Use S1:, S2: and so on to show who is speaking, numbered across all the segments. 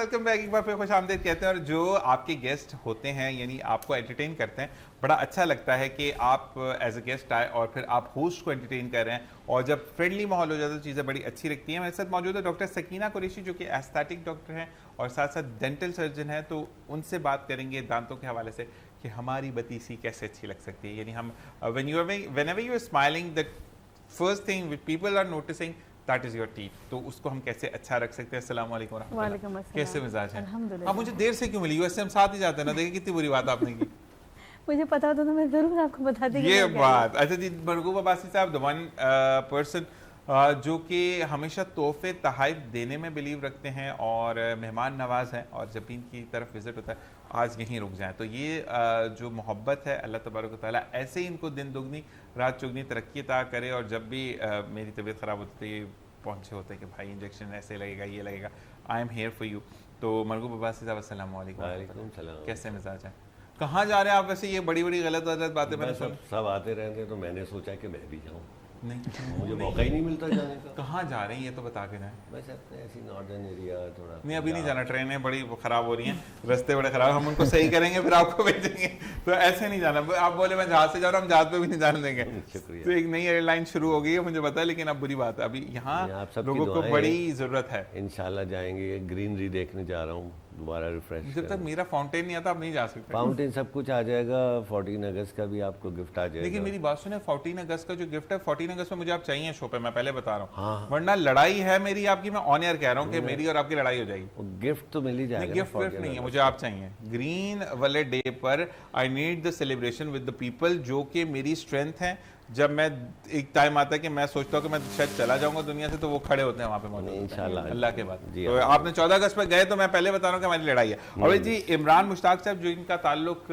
S1: Welcome back, एक बार फिर खुशामदीद कहते हैं। और जो आपके गेस्ट होते हैं यानी आपको एंटरटेन करते हैं, बड़ा अच्छा लगता है कि आप एज अ गेस्ट आए और फिर आप होस्ट को एंटरटेन कर रहे हैं। और जब फ्रेंडली माहौल हो जाता है तो चीज़ें बड़ी अच्छी लगती हैं। मेरे साथ मौजूद है डॉक्टर सकीना कुरैशी, जो कि एस्थेटिक डॉक्टर हैं और साथ साथ डेंटल सर्जन हैं। तो उनसे बात करेंगे दांतों के हवाले से कि हमारी बतीसी कैसे अच्छी लग सकती है। यानी हम whenever you are smiling, the first thing which people are noticing that is your teeth, तो उसको हम कैसे अच्छा रख सकते हैं। अस्सलाम वालेकुम
S2: वालेकुम अस्सलाम।
S1: कैसे मिजाज है?
S2: अल्हम्दुलिल्लाह।
S1: आप मुझे देर से क्यों मिली? वैसे हम साथ ही जाते हैं ना। देखिए कितनी बुरी बात आपने की।
S2: मुझे पता होता तो मैं जरूर आपको बताती।
S1: ये बात अच्छा जी। मरगूब अब्बासी साहब, द वन पर्सन जो कि हमेशा तोहफे तहाइफ देने में बिलीव रखते हैं और मेहमान नवाज हैं, और जब भी इनकी तरफ विजिट होता है आज यहीं रुक जाएं, तो ये जो मोहब्बत है अल्लाह तबारक व तआला ऐसे ही इनको दिन दुगनी रात चुगनी तरक्की अता करे। और जब भी मेरी तबीयत ख़राब होती है पहुँचे होते हैं कि भाई इंजेक्शन ऐसे लगेगा, ये लगेगा, I am here for you. तो मरगूब अब्बासी साहब अस्सलाम वालेकुम, कैसे मिजाज है? कहाँ जा रहे हैं आप वैसे? ये बड़ी बड़ी गलत बातें मैंने
S3: सब आते रहते, तो मैंने सोचा कि मैं भी जाऊँ।
S1: नहीं,
S3: मुझे मौका ही नहीं मिलता जाने का।
S1: कहाँ जा रहे हैं ये तो बता के जाएं।
S3: बस अपने ऐसी नॉर्दर्न एरिया थोड़ा।
S1: नहीं अभी नहीं जाना, ट्रेनें बड़ी ख़राब हो रही हैं, रास्ते बड़े ख़राब, हम उनको सही करेंगे फिर आपको भेजेंगे। तो ऐसे नहीं जाना। आप बोले मैं जहाज से जा रहा हूँ, हम जहाज पे भी नहीं जाने देंगे।
S3: शुक्रिया।
S1: तो एक नई एयरलाइन शुरू हो गई है मुझे पता है, लेकिन अब बुरी बात है अभी यहाँ लोगों को बड़ी ज़रूरत है।
S3: इंशाल्लाह जाएंगे, ग्रीनरी देखने जा रहा हूँ दोबारा रिफ्रेश।
S1: जब तक मेरा फाउंटेन नहीं आता आप नहीं जा सकते।
S3: फाउंटेन सब कुछ आ जाएगा, 14 अगस्त का भी आपको गिफ्ट आ जाएगा।
S1: लेकिन मेरी बात सुने, 14 अगस्त का जो गिफ्ट है 14 अगस्त में मुझे आप चाहिए शो पे, मैं पहले बता रहा हूँ।
S3: हाँ।
S1: वरना लड़ाई है मेरी आपकी, मैं ऑन एयर कह रहा हूँ कि मेरी और आपकी लड़ाई हो जाएगी।
S3: गिफ्ट तो मिल ही जाएगा।
S1: गिफ्ट नहीं है, मुझे आप चाहिए। ग्रीन वाले डे पर I need the celebration with the people, जो कि मेरी स्ट्रेंथ है। जब मैं एक टाइम आता है कि मैं सोचता हूँ कि मैं शायद चला जाऊंगा दुनिया से, तो वो खड़े होते हैं वहाँ पे मौजूद
S3: इंशाल्लाह
S1: अल्लाह के बाद।
S3: जी
S1: तो आपने 14 अगस्त पे गए, तो मैं पहले बता रहा हूँ कि हमारी लड़ाई है। और जी इमरान मुश्ताक साहब, जो इनका ताल्लुक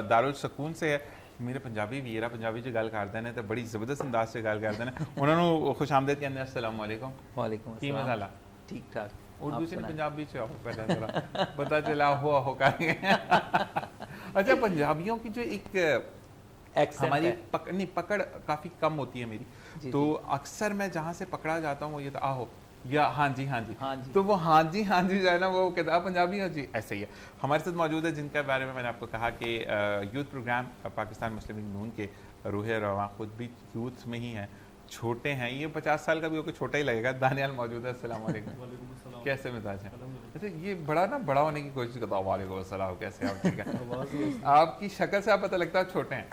S1: दारुल सुकून से है, मेरे पंजाबी वीरा पंजाबी च गल करते हैं तो बड़ी जबरदस्त अंदाज से गल करते हैं। उन्होंने खुशामदीद कहते हैं अस्सलाम वालेकुम।
S4: वालेकुम
S1: की मसाला
S4: ठीक ठाक।
S1: उर्दू से नहीं पंजाबी से पहले जरा पता चला हो करेंगे। अच्छा, पंजाबियों की जो एक हमारी पकड़ काफ़ी कम होती है मेरी, तो अक्सर मैं जहाँ से पकड़ा जाता हूँ वो ये तो आहो या हाँ जी हाँ जी, तो वो हाँ जी जो है ना वो कहता पंजाबी हो जी, ऐसे ही है। हमारे साथ मौजूद है जिनके बारे में मैंने आपको कहा कि यूथ प्रोग्राम पाकिस्तान मुस्लिम लीग नून के रूह रवां, खुद भी यूथ में ही हैं, छोटे हैं, ये 50 साल का भी होकर छोटा ही लगेगा। दानियाल मौजूद है, अस्सलाम वालेकुम, कैसे मिजाज है? अच्छा, ये बड़ा ना बड़ा होने की कोशिश करता हूँ। वालेकुम अस्सलाम, कैसे आप? ठीक है। आपकी शक्ल से आप पता लगता है छोटे हैं,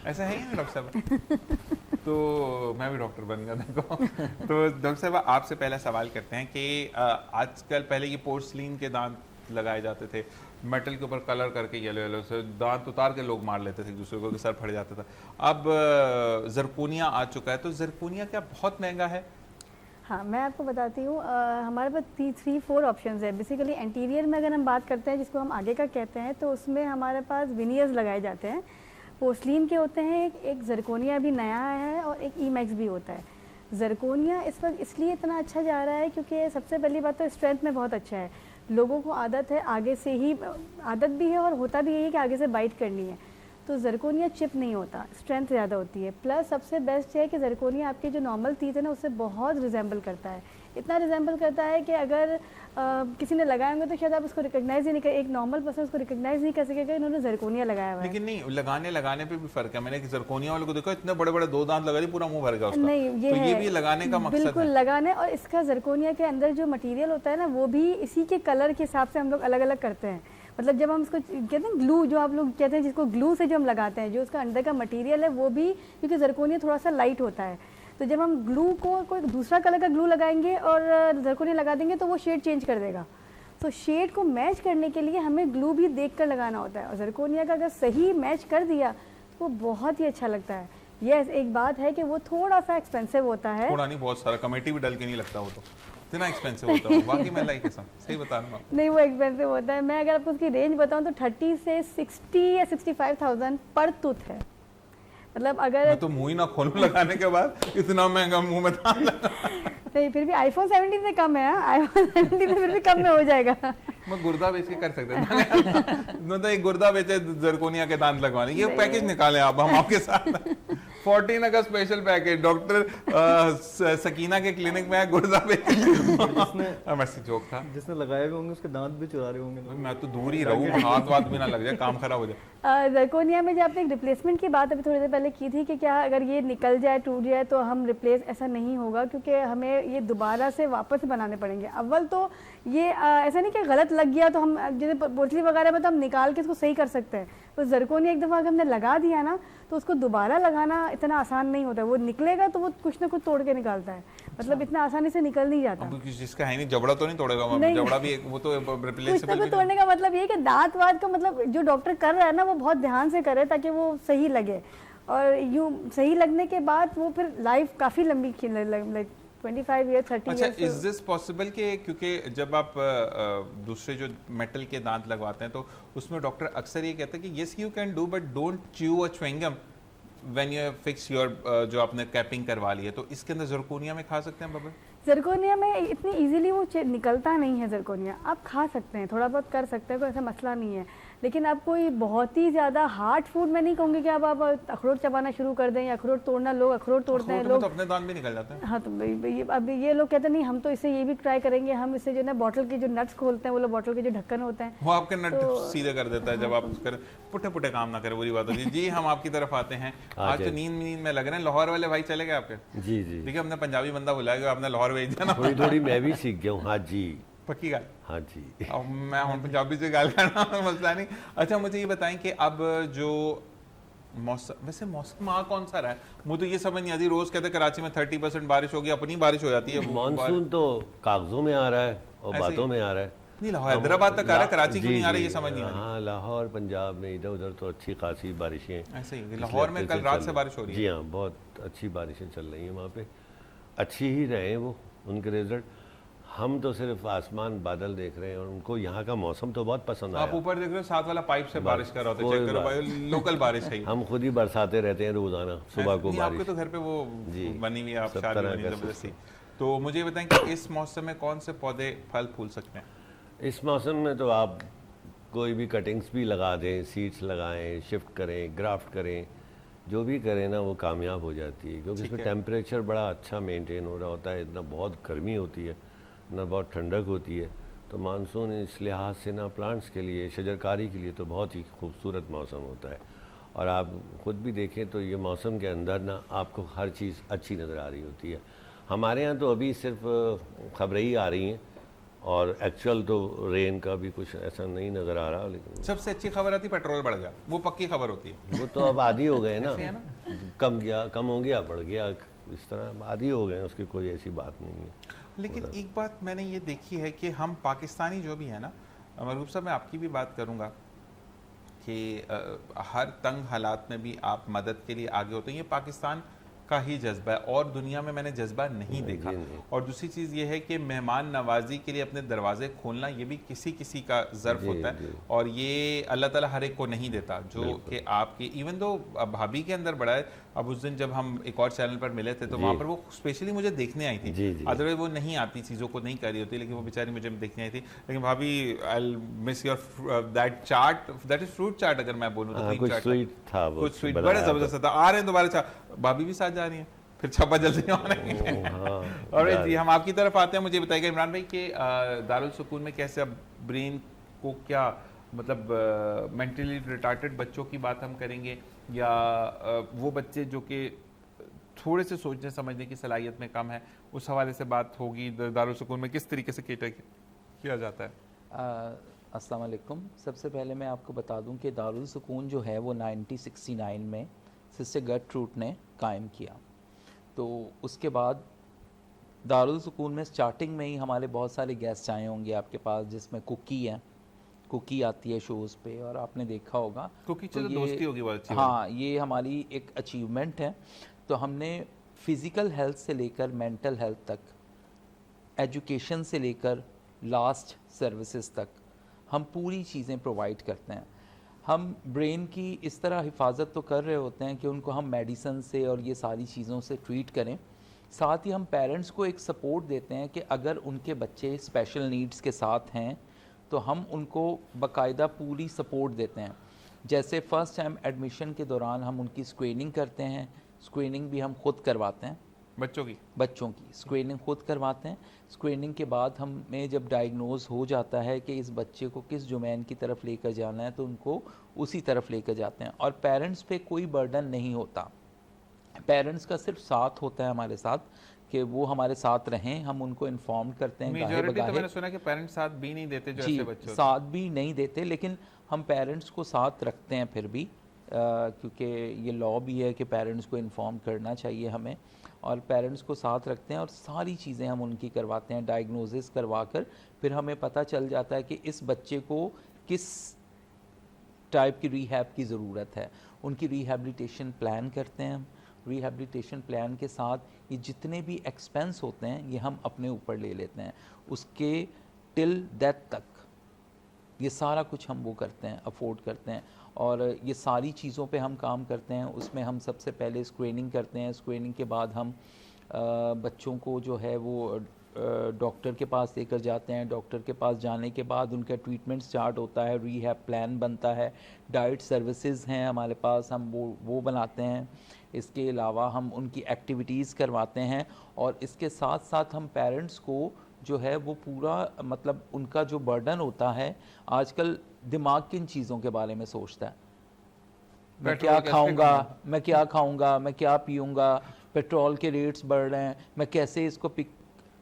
S1: ऐसा है ही ना डॉक्टर साहब? तो मैं भी डॉक्टर बन गया देखो। तो डॉक्टर साहब आपसे पहला सवाल करते हैं कि आजकल पहले ये पोर्सलिन के दांत लगाए जाते थे, मेटल के ऊपर कलर करके येलो येलो से दांत उतार के लोग मार लेते थे एक दूसरे को, सर फट जाता था। अब जरकोनिया आ चुका है, तो जरकोनिया क्या बहुत महंगा है?
S2: हाँ, मैं आपको बताती हूँ। हमारे पास 3-4 ऑप्शंस है। बेसिकली एंटीरियर में अगर हम बात करते हैं, जिसको हम आगे का कहते हैं, तो उसमें हमारे पास विनियर्स लगाए जाते हैं, पोर्सलिन के होते हैं। एक जरकोनिया भी नया है और एक ईमैक्स भी होता है। जरकोनिया इस वक्त इसलिए इतना अच्छा जा रहा है क्योंकि सबसे पहली बात तो स्ट्रेंथ में बहुत अच्छा है। लोगों को आदत है, आगे से ही आदत भी है और होता भी है कि आगे से बाइट करनी है, तो जरकोनिया चिप नहीं होता, स्ट्रेंथ ज़्यादा होती है। प्लस सबसे बेस्ट है कि जरकोनिया आपके जो नॉर्मल टीथ है ना उससे बहुत रिजेंबल करता है। इतना रिजेंबल करता है कि अगर किसी ने लगाए होंगे तो शायद आप उसको रिकग्नाइज ही नहीं कर, एक नॉर्मल पर्सन उसको रिकग्नाइज नहीं कर सकेगा इन्होंने जरकोनिया लगाया हुआ है।
S1: लेकिन नहीं, लगाने पे भी फर्क है। मैंने जरकोनिया वाले को देखा, इतने बड़े बड़े 2 दांत लगा दी, पूरा मुंह भर गया उसका।
S2: नहीं, ये
S1: भी लगाने का मकसद
S2: बिल्कुल लगाने। और इसका जरकोनिया के अंदर जो मटेरियल होता है ना, वो भी इसी के कलर के हिसाब से हम लोग अलग अलग करते हैं। मतलब जब हम उसको कहते हैं ग्लू, जो आप लोग कहते हैं जिसको ग्लू से जो हम लगाते हैं, जो उसका अंदर का मटेरियल है वो भी, क्योंकि जरकोनिया थोड़ा सा लाइट होता है, तो जब हम ग्लू को कोई दूसरा कलर का ग्लू लगाएंगे और जरकोनिया लगा देंगे तो वो शेड चेंज कर देगा। तो शेड को मैच करने के लिए हमें ग्लू भी देखकर लगाना होता है, और जरकोनिया का अगर सही मैच कर दिया तो वो बहुत ही अच्छा लगता है। यस, एक बात है कि वो थोड़ा सा एक्सपेंसिव होता है।
S1: थोड़ा नहीं, बहुत सारा कमेटी भी डल के नहीं लगता वो, तो इतना एक्सपेंसिव होता है बाकी मैं लाइक ऐसा सही बता रहा हूँ।
S2: नहीं, वो एक्सपेंसिव होता है। मैं अगर आपको उसकी रेंज बताऊँ तो 30 से 60 या 65,000 पर टूथ है। मतलब अगर
S1: मैं तो मुंह ही ना खोलूं लगाने के बाद, इतना महंगा मुंह में था।
S2: नहीं, फिर भी iPhone 17 से कम है। iPhone 17 से फिर भी कम में हो जाएगा।
S1: मैं गुर्दा बेच के कर सकते हैं। मतलब एक गुर्दा बेचे जरकोनिया के दांत लगवाने, ये पैकेज निकाले आप, हम आपके साथ 14 अगस्त स्पेशल पैकेज डॉक्टर सकीना के क्लिनिक में गुर्दा पे मस्ती जोक था।
S4: जिसने लगाए हुए होंगे उसके दांत भी चुरा रहे होंगे।
S1: मैं तो दूर ही रहूं, हाथ वाथ भी ना लग जाए, काम खराब हो जाए।
S2: ज़रकोनिया में जो आपने एक रिप्लेसमेंट की बात अभी थोड़ी देर पहले की थी कि क्या अगर ये निकल जाए, टूट जाए तो हम रिप्लेस, ऐसा नहीं होगा क्योंकि हमें ये दोबारा से वापस बनाने पड़ेंगे। अव्वल तो ये ऐसा नहीं कि गलत लग गया तो हम जैसे बोतली वगैरह में तो हम निकाल के इसको सही कर सकते हैं, तो ज़रकोनिया एक दफ़ा अगर हमने लगा दिया ना तो उसको दोबारा लगाना इतना आसान नहीं होता है। वो निकलेगा तो वो कुछ ना कुछ तोड़ के निकालता है, मतलब इतना आसानी से निकल नहीं जाता।
S1: अब जिसका है नहीं जबड़ा तो नहीं तोड़ेगा, जबड़ा भी एक वो तो रिप्लेसेबल
S2: कुछ तोड़ने का मतलब ये है कि दांत वात का मतलब जो डॉक्टर कर रहा है ना वो बहुत ध्यान से करे ताकि वो सही लगे, और यूं सही लगने के बाद वो फिर लाइफ काफ़ी लंबी 25 ईयर 30
S1: अच्छा,
S2: ईयर।
S1: इज दिस पॉसिबल कि क्योंकि जब आप दूसरे जो मेटल के दांत लगवाते हैं तो उसमें डॉक्टर अक्सर ये कहते हैं कि yes you can do but don't chew a chewing gum when you fix your जो आपने कैपिंग करवा ली है, तो इसके अंदर ज़रकोनिया में खा सकते हैं बबल?
S2: ज़रकोनिया में इतनी इजीली वो निकलता नहीं है। ज़रकोनिया आप खा सकते हैं, थोड़ा बहुत कर सकते हैं, कोई ऐसा मसला नहीं है, लेकिन आप कोई बहुत ही ज़्यादा हार्ड फूड में नहीं कहूँगी कि आप अखरोट चबाना शुरू कर दें या अखरोट तोड़ना। लोग अखरोट तोड़ते हैं, लोग
S1: तो अपने दांत भी निकल जाते हैं।
S2: हाँ, तो अब ये लोग कहते हैं नहीं हम तो इसे ये भी ट्राई करेंगे, हम इसे जो ना बॉटल के जो नट्स खोलते हैं, वो लोग बॉटल के जो ढक्कन होते हैं
S1: वो आपके नट सीधे कर देता है जब आप पुटे पुटे काम ना करें, बुरी बात होती है। जी हम आपकी तरफ आते हैं, आज तो नींद में लग रहे हैं। लाहौर वाले भाई चले गए आपके?
S3: जी जी,
S1: देखिए हमने पंजाबी बंदा बुलाया, आपने लाहौर भेज दिया ना।
S3: थोड़ी थोड़ी मैं भी सीख गया हूँ। हाँ जी,
S1: पक्की गाल।
S3: हाँ जी।
S1: अब मैं हूँ पंजाबी से गाल करना मसला नहीं। अच्छा मुझे ये बताएं कि अब जो मौसम, वैसे मौसम कौन सा रहा है? मुझे तो ये समझ नहीं आती, रोज कहते कराची में 30% बारिश होगी, अपनी बारिश हो जाती है।
S3: मानसून तो कागजों में आ रहा है और बातों में आ रहा है।
S1: नहीं, हैदराबाद तक आ रहा है, कराची क्यों नहीं आ रहा है ये समझ नहीं आ रही।
S3: हाँ, लाहौर पंजाब में इधर उधर तो अच्छी खासी बारिशें।
S1: ऐसे ही लाहौर में कल रात से बारिश हो रही है।
S3: जी हाँ, बहुत अच्छी बारिशें चल रही हैं वहाँ पे, अच्छी ही रहे वो उनके रिजल्ट। हम तो सिर्फ आसमान बादल देख रहे हैं और उनको यहाँ का मौसम तो बहुत पसंद आया।
S1: आप ऊपर देख रहे हो, साथ वाला पाइप से बारिश कर रहा होता है, चेक करो भाई, लोकल बारिश है।
S3: हम खुद ही बरसाते रहते हैं रोजाना सुबह को बारिश।
S1: आपके तो घर पे वो बनी हुई है, आप शादी बनी जबरदस्ती। तो मुझे बताएं कि इस मौसम में कौन से पौधे फल फूल सकते हैं?
S3: इस मौसम में तो आप कोई भी कटिंग्स भी लगा दें, सीड्स लगाएं, शिफ्ट करें, ग्राफ्ट करें, जो भी करें ना वो कामयाब हो जाती है, क्योंकि इसमें टेम्परेचर बड़ा अच्छा मेंटेन हो रहा होता है। इतना बहुत गर्मी होती है ना बहुत ठंडक होती है, तो मानसून इस लिहाज से ना प्लांट्स के लिए, शजरकारी के लिए तो बहुत ही खूबसूरत मौसम होता है। और आप खुद भी देखें तो ये मौसम के अंदर ना आपको हर चीज़ अच्छी नज़र आ रही होती है। हमारे यहाँ तो अभी सिर्फ खबरें ही आ रही हैं और एक्चुअल तो रेन का भी कुछ ऐसा नहीं नज़र आ रहा। लेकिन
S1: सबसे अच्छी खबर आती पेट्रोल बढ़ गया, वो पक्की खबर होती है।
S3: वो तो अब आदी हो गए ना, कम हो गया, बढ़ गया, इस तरह आदी हो गए, उसकी कोई ऐसी बात नहीं है।
S1: लेकिन एक बात मैंने ये देखी है कि हम पाकिस्तानी जो भी है ना, मरूब साहब मैं आपकी भी बात करूँगा कि हर तंग हालात में भी आप मदद के लिए आगे होते हैं। ये पाकिस्तान का ही जज्बा है और दुनिया में मैंने जज्बा नहीं देखा। और दूसरी चीज़ ये है कि मेहमान नवाजी के लिए अपने दरवाजे खोलना ये भी किसी किसी का ज़र्फ होता है और ये अल्लाह ताला हर एक को नहीं देता, जो कि आपके इवन दो भाभी के अंदर बड़ा है। अब उस दिन जब हम एक और चैनल पर मिले थे तो वहाँ पर वो स्पेशली मुझे देखने आई थी, अदरवाइज वो नहीं आती, चीज़ों को नहीं कर रही होती, लेकिन वो बेचारी मुझे देखने आई थी। लेकिन भाभी I miss your that chaat, that is fruit chaat, अगर मैं बोलूँ तो
S3: कुछ स्वीट था, वो
S1: कुछ स्वीट बड़ा ज़बरदस्त था। आ रहे हैं दोबारा, भाभी भी साथ जा रही हैं, फिर छप्पा जल्दी आने। और जी हम आपकी तरफ आते हैं। मुझे बताइएगा इमरान भाई कि दारुल सुकून में कैसे अब ब्रेन को क्या मतलब मेंटली रिटार्टेड बच्चों की बात हम करेंगे या वो बच्चे जो कि थोड़े से सोचने समझने की सलाहियत में कम है, उस हवाले से बात होगी। दारुल सुकून में किस तरीके से केटर किया जाता है?
S5: अस्सलाम वालेकुम। सबसे पहले मैं आपको बता दूं कि दारुल सुकून जो है वो 1969 में सिस्टर गर्टरूट ने कायम किया। तो उसके बाद दारुल सुकून में स्टार्टिंग में ही हमारे बहुत सारे गेस्ट आए होंगे आपके पास, जिसमें कुकी है, कुकी आती है शोज़ पे और आपने देखा होगा।
S1: कुकी तो दोस्ती होगी बहुत अच्छी।
S5: हाँ, ये हमारी एक अचीवमेंट है। तो हमने फ़िज़िकल हेल्थ से लेकर मेंटल हेल्थ तक, एजुकेशन से लेकर लास्ट सर्विसेज तक हम पूरी चीज़ें प्रोवाइड करते हैं। हम ब्रेन की इस तरह हिफाजत तो कर रहे होते हैं कि उनको हम मेडिसन से और ये सारी चीज़ों से ट्रीट करें, साथ ही हम पेरेंट्स को एक सपोर्ट देते हैं कि अगर उनके बच्चे स्पेशल नीड्स के साथ हैं तो हम उनको बाकायदा पूरी सपोर्ट देते हैं। जैसे फ़र्स्ट टाइम एडमिशन के दौरान हम उनकी स्क्रीनिंग करते हैं, स्क्रीनिंग भी हम खुद करवाते हैं। बच्चों की स्क्रीनिंग खुद करवाते हैं। स्क्रीनिंग के बाद हमें जब डायग्नोज हो जाता है कि इस बच्चे को किस डोमेन की तरफ लेकर जाना है तो उनको उसी तरफ लेकर जाते हैं। और पेरेंट्स पे कोई बर्डन नहीं होता, पेरेंट्स का सिर्फ साथ होता है हमारे साथ कि वो हमारे साथ रहें, हम उनको इन्फॉर्म करते हैं।
S1: मेजॉरिटी तो मैंने सुना कि पेरेंट्स साथ भी नहीं देते जो ऐसे बच्चों
S5: साथ भी नहीं देते, लेकिन हम पेरेंट्स को साथ रखते हैं फिर भी, क्योंकि ये लॉ भी है कि पेरेंट्स को इन्फॉर्म करना चाहिए हमें, और पेरेंट्स को साथ रखते हैं और सारी चीज़ें हम उनकी करवाते हैं। डायग्नोसिस करवा कर फिर हमें पता चल जाता है कि इस बच्चे को किस टाइप की रिहैब की ज़रूरत है। उनकी रिहैबिलिटेशन प्लान करते हैं हम। रिहैबिलिटेशन प्लान के साथ ये जितने भी एक्सपेंस होते हैं ये हम अपने ऊपर ले लेते हैं, उसके टिल डेथ तक ये सारा कुछ हम वो करते हैं, अफोर्ड करते हैं। और ये सारी चीज़ों पे हम काम करते हैं। उसमें हम सबसे पहले स्क्रीनिंग करते हैं, स्क्रीनिंग के बाद हम बच्चों को जो है वो डॉक्टर के पास लेकर जाते हैं। डॉक्टर के पास जाने के बाद उनका ट्रीटमेंट स्टार्ट होता है, रिहैब प्लान बनता है, डाइट सर्विसेज हैं हमारे पास, हम वो बनाते हैं। इसके अलावा हम उनकी एक्टिविटीज़ करवाते हैं और इसके साथ साथ हम पेरेंट्स को जो है वो पूरा मतलब उनका जो बर्डन होता है, आजकल दिमाग किन चीज़ों के बारे में सोचता है, मैं क्या खाऊंगा, मैं क्या खाऊंगा, मैं क्या पीऊंगा, पेट्रोल के रेट्स बढ़ रहे हैं, मैं कैसे इसको पिक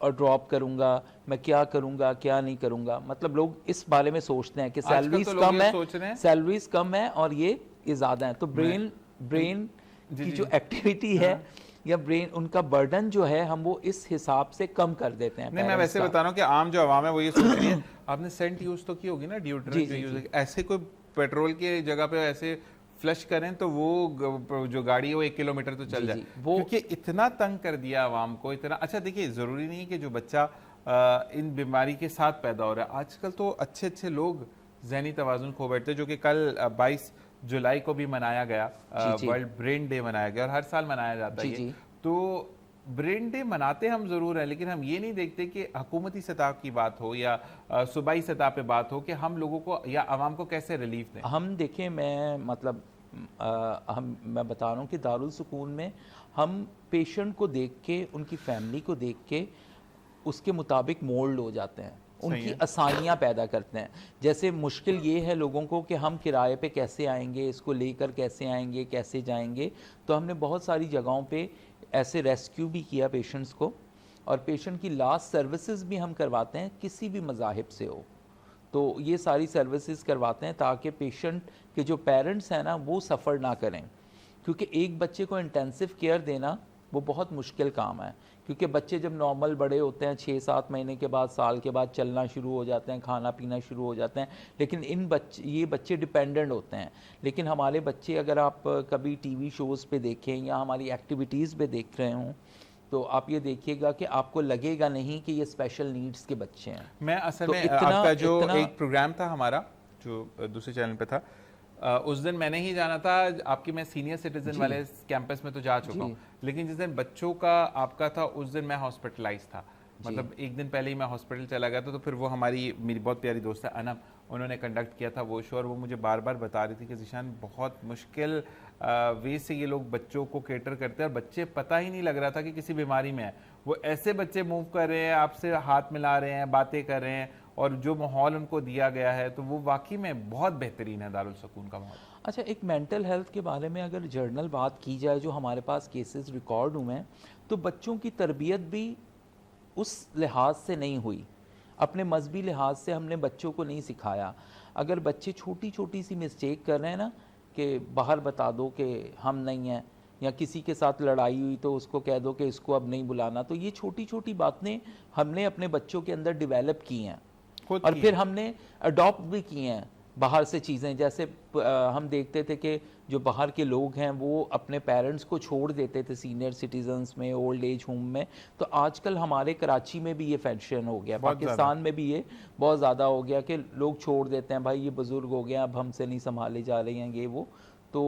S5: और ड्रॉप करूंगा, मैं क्या करूंगा क्या नहीं करूंगा। मतलब लोग इस बारे में सोचते हैं कि सैलरीज कम है, सैलरीज कम है और ये ज़्यादा है। तो ब्रेन की जो एक्टिविटी है या ब्रेन उनका बर्डन जो है हम वो इस हिसाब से कम कर देते हैं।
S1: नहीं, मैं वैसे बता रहा हूँ कि आम जो आवाम है वो ये सोच रही है आपने सेंट यूज तो की होगी ना, डिओड्रेंट जो यूज, ऐसे कोई पेट्रोल की जगह पे ऐसे फ्लश करें तो वो जो गाड़ी है वो 1 किलोमीटर तो चल जाए, क्योंकि इतना तंग कर दिया आवाम को, इतना। अच्छा देखिए, जरूरी नहीं है कि जो बच्चा इन बीमारी के साथ पैदा हो रहा है, आजकल तो अच्छे अच्छे लोग ज़हनी तवाज़ुन खो बैठते हैं, जो कि कल 22 जुलाई को भी मनाया गया, वर्ल्ड ब्रेन डे मनाया गया और हर साल मनाया जाता है। तो ब्रेन डे मनाते हम ज़रूर हैं, लेकिन हम ये नहीं देखते कि हुकूमती सतह की बात हो या सूबाई सतह पे बात हो कि हम लोगों को या आवाम को कैसे रिलीफ दें।
S5: हम देखें, मैं बता रहा हूँ कि दारुल सुकून में हम पेशेंट को देख के, उनकी फैमिली को देख के उसके मुताबिक मोल्ड हो जाते हैं, उनकी आसानियाँ पैदा करते हैं। जैसे मुश्किल ये है लोगों को कि हम किराए पे कैसे आएंगे, इसको लेकर कैसे आएंगे, कैसे जाएंगे। तो हमने बहुत सारी जगहों पे ऐसे रेस्क्यू भी किया पेशेंट्स को, और पेशेंट की लास्ट सर्विसेज भी हम करवाते हैं, किसी भी मज़ाहिब से हो तो ये सारी सर्विसेज करवाते हैं ताकि पेशेंट के जो पेरेंट्स हैं ना वो सफ़र ना करें, क्योंकि एक बच्चे को इंटेंसिव केयर देना वो बहुत मुश्किल काम है। क्योंकि बच्चे जब नॉर्मल बड़े होते हैं 6-7 महीने के बाद, साल के बाद चलना शुरू हो जाते हैं, खाना पीना शुरू हो जाते हैं, लेकिन ये बच्चे डिपेंडेंट होते हैं। लेकिन हमारे बच्चे अगर आप कभी टीवी शोज़ पे देखें या हमारी एक्टिविटीज़ पे देख रहे हों तो आप ये देखिएगा कि आपको लगेगा नहीं कि ये स्पेशल नीड्स के बच्चे हैं।
S1: मैं असल में आपका जो एक प्रोग्राम था हमारा जो दूसरे चैनल पे था, उस दिन मैंने ही जाना था आपकी, मैं सीनियर सिटीजन वाले कैंपस में तो जा चुका हूँ, लेकिन जिस दिन बच्चों का आपका था उस दिन मैं हॉस्पिटलाइज था, मतलब एक दिन पहले ही मैं हॉस्पिटल चला गया था। तो फिर वो मेरी बहुत प्यारी दोस्त है अनम, उन्होंने कंडक्ट किया था वो शो, और वो मुझे बार बार बता रही थी कि ज़ीशान बहुत मुश्किल वे से ये लोग बच्चों को केटर करते हैं, और बच्चे पता ही नहीं लग रहा था कि किसी बीमारी में है। वो ऐसे बच्चे मूव कर रहे हैं, आपसे हाथ मिला रहे हैं, बातें कर रहे हैं, और जो माहौल उनको दिया गया है तो वो वाकई में बहुत बेहतरीन है दारुल सुकून का माहौल।
S5: अच्छा, एक मेंटल हेल्थ के बारे में अगर जर्नल बात की जाए, जो हमारे पास केसेस रिकॉर्ड हुए हैं, तो बच्चों की तरबियत भी उस लिहाज से नहीं हुई, अपने मजहबी लिहाज से हमने बच्चों को नहीं सिखाया। अगर बच्चे छोटी छोटी सी मिस्टेक कर रहे हैं ना, कि बाहर बता दो कि हम नहीं हैं, या किसी के साथ लड़ाई हुई तो उसको कह दो कि इसको अब नहीं बुलाना, तो ये छोटी छोटी बातें हमने अपने बच्चों के अंदर डेवलप की हैं और फिर हमने अडॉप्ट भी की हैं बाहर से चीज़ें। जैसे हम देखते थे कि जो बाहर के लोग हैं वो अपने पेरेंट्स को छोड़ देते थे सीनियर सिटीजन्स में, ओल्ड एज होम में। तो आजकल हमारे कराची में भी ये फैशन हो गया, पाकिस्तान में भी ये बहुत ज़्यादा हो गया कि लोग छोड़ देते हैं, भाई ये बुज़ुर्ग हो गए अब हमसे नहीं संभाले जा रहे हैं ये वो। तो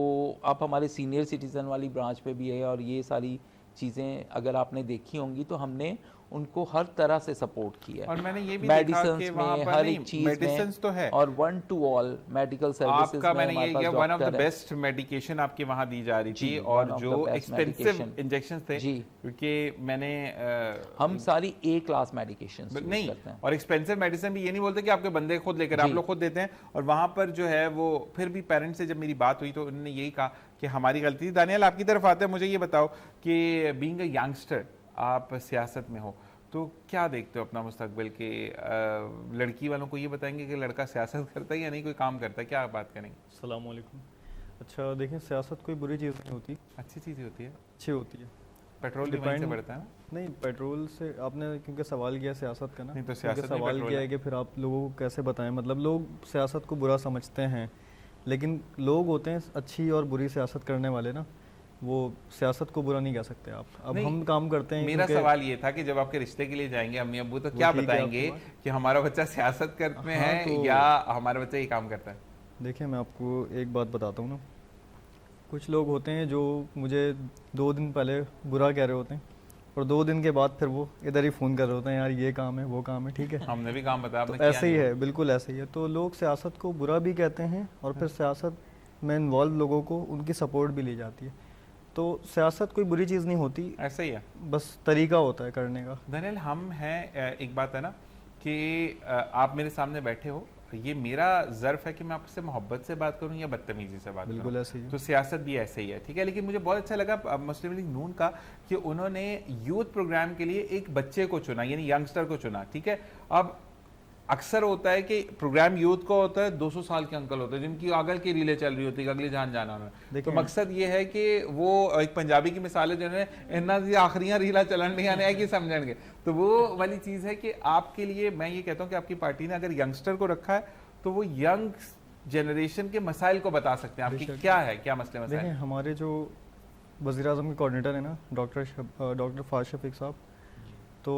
S5: आप हमारे सीनियर सिटीज़न वाली ब्रांच पे भी है, और ये सारी चीज़ें अगर आपने देखी होंगी तो हमने उनको हर तरह से सपोर्ट किया है।
S1: और मैंने ये भी देखा कि वहाँ पर
S5: हर
S1: नहीं,
S5: एक चीज
S1: medicines
S5: में
S1: तो है
S5: और 1 to all मेडिकल सर्विसेज
S1: आपका,
S5: में
S1: मैंने
S5: हमारे
S1: ये
S5: पास
S1: किया वन ऑफ द
S5: डॉक्टर है।
S1: बेस्ट मेडिकेशन आपके वहाँ दी जा रही थी
S5: जी,
S1: और
S5: one of
S1: जो
S5: the best
S1: expensive
S5: medication।
S1: Injection थे
S5: जी।
S1: क्योंकि मैंने
S5: हम सारी A क्लास मेडिकेशन
S1: नहीं
S5: करते हैं।
S1: और एक्सपेंसिव मेडिसिन भी ये नहीं बोलते कि आपके बंदे खुद लेकर, आप
S5: जी।
S1: लोग खुद देते हैं। और वहाँ पर जो है वो फिर भी पेरेंट्स से जब मेरी बात हुई तो उन्होंने यही कहा कि हमारी गलती थी। दानियाल आपकी तरफ आते हैं, मुझे ये बताओ कि बीइंग अ यंगस्टर आप सियासत में हो तो क्या देखते हो अपना मुस्तकबिल के लड़की वालों को ये बताएंगे कि लड़का सियासत करता है या नहीं, कोई काम करता है, क्या बात करेंगे?
S4: अस्सलाम वालेकुम। अच्छा देखिए, सियासत कोई बुरी चीज़ नहीं होती,
S1: अच्छी चीज़ होती है,
S4: अच्छी होती है।
S1: पेट्रोल भी वहीं से बढ़ता है ना?
S4: नहीं, पेट्रोल से आपने क्योंकि सवाल किया सियासत का ना,
S1: नहीं तो
S4: क्योंकि
S1: सियासत में
S4: सवाल
S1: पेट्रोल
S4: किया
S1: है।
S4: है कि फिर आप लोगों को कैसे बताएं। मतलब लोग सियासत को बुरा समझते हैं, लेकिन लोग होते हैं अच्छी और बुरी सियासत करने वाले ना, वो सियासत को बुरा नहीं कह सकते आप। अब
S1: नहीं,
S4: हम काम करते हैं
S1: मेरा
S4: क्योंकि-
S1: सवाल ये था कि जब आपके रिश्ते के लिए जाएंगे अम्मी अब्बू तो
S4: वो
S1: क्या
S4: ठीक है
S1: बताएंगे
S4: आपकी
S1: कि हमारा बच्चा सियासत में
S4: हाँ,
S1: है
S4: तो-
S1: या हमारा बच्चा ये काम करता है?
S4: देखिए मैं आपको एक बात बताता हूँ ना, कुछ लोग होते हैं जो मुझे 2 दिन पहले बुरा कह रहे होते हैं और 2 दिन के बाद फिर वो इधर ही फ़ोन कर रहे होते हैं, यार ये काम है वो काम है, ठीक है।
S1: हमने भी काम बताया,
S4: तो
S1: आपने किया
S4: ऐसे ही
S1: नहीं।
S4: है, बिल्कुल ऐसे ही है। तो लोग सियासत को बुरा भी कहते हैं और फिर सियासत में इन्वॉल्व लोगों को उनकी सपोर्ट भी ली जाती है। तो सियासत कोई बुरी चीज़ नहीं होती,
S1: ऐसा ही है
S4: बस तरीका होता है करने का।
S1: दनियल। हम हैं, एक बात है ना कि आप मेरे सामने बैठे हो, ये मेरा ज़र्फ है कि मैं आपसे मोहब्बत से बात करूं या बदतमीजी से बात करूं।
S4: बिल्कुल ऐसे ही है।
S1: तो सियासत भी ऐसे ही है, ठीक है। लेकिन मुझे बहुत अच्छा लगा मुस्लिम लीग नून का कि उन्होंने यूथ प्रोग्राम के लिए एक बच्चे को चुना, यानी यंगस्टर को चुना, ठीक है। अब अक्सर होता है कि प्रोग्राम यूथ का होता है, 200 साल के अंकल होते हैं जिनकी अगल की रीलें चल रही होती है, अगले जान जाना उन्होंने। तो
S4: देखिए-
S1: मकसद ये है कि वो एक पंजाबी की मिसाल है जिन्होंने इन्ना दी आखिरियां रीला चलन नहीं आने कि समझेंगे, तो वो वाली चीज़ है कि आपके लिए मैं ये कहता हूँ कि आपकी पार्टी ने अगर यंगस्टर को रखा है तो वो यंग जनरेशन के मसाइल को बता सकते हैं। आपकी
S4: बेशक।
S1: क्या है, क्या मसले मसाइल?
S4: देखें, हमारे जो वज़ीर आज़म के कोऑर्डिनेटर है ना, डॉक्टर फाज शफीक साहब, तो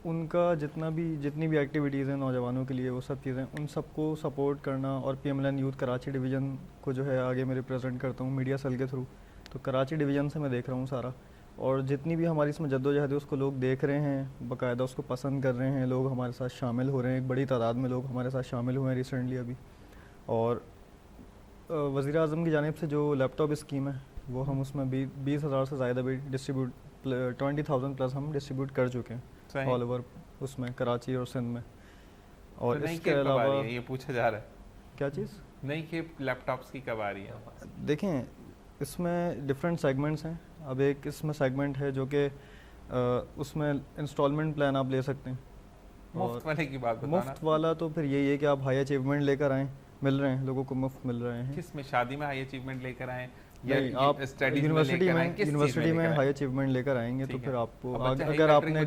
S4: उनका जितनी भी एक्टिविटीज़ हैं नौजवानों के लिए, वो सब चीज़ें, उन सबको सपोर्ट करना। और PMLN यूथ कराची डिवीज़न को जो है आगे मैं रिप्रेजेंट करता हूँ मीडिया सेल के थ्रू, तो कराची डिवीज़न से मैं देख रहा हूँ सारा। और जितनी भी हमारी इसमें जद्दोजहद है उसको लोग देख रहे हैं, बाकायदा उसको पसंद कर रहे हैं, लोग हमारे साथ शामिल हो रहे हैं, एक बड़ी तादाद में लोग हमारे साथ शामिल हुए हैं रिसेंटली अभी। और वज़ीर आज़म की जानिब से जो लैपटॉप स्कीम है वो हम उसमें 20,000 से ज़्यादा भी डिस्ट्रीब्यूट 20,000 प्लस हम डिस्ट्रीब्यूट कर चुके हैं
S1: सही।
S4: ऑल ओवर उसमें कराची और सिंध में। और
S1: तो नई
S4: इसके
S1: खेप कब आ
S4: अलावा
S1: रही है, ये पूछा जा रहा है,
S4: क्या चीज़?
S1: नई खेप लैपटॉप्स की कब आ रही है?
S4: देखें, इसमें डिफरेंट सेगमेंट्स हैं। अब एक इसमें सेगमेंट है जो कि उसमें इंस्टॉलमेंट प्लान आप ले सकते हैं।
S1: मुफ्त वाले की बात बताना।
S4: मुफ्त वाला तो फिर यही है कि आप हाई अचीवमेंट लेकर आएँ, मिल रहे हैं लोगों को, मुफ्त मिल रहे हैं।
S1: किस में, शादी में हाई अचीवमेंट लेकर आए
S4: नहीं, आप यूनिवर्सिटी में हाई अचीवमेंट लेकर आएंगे तो फिर आपको अगर आपने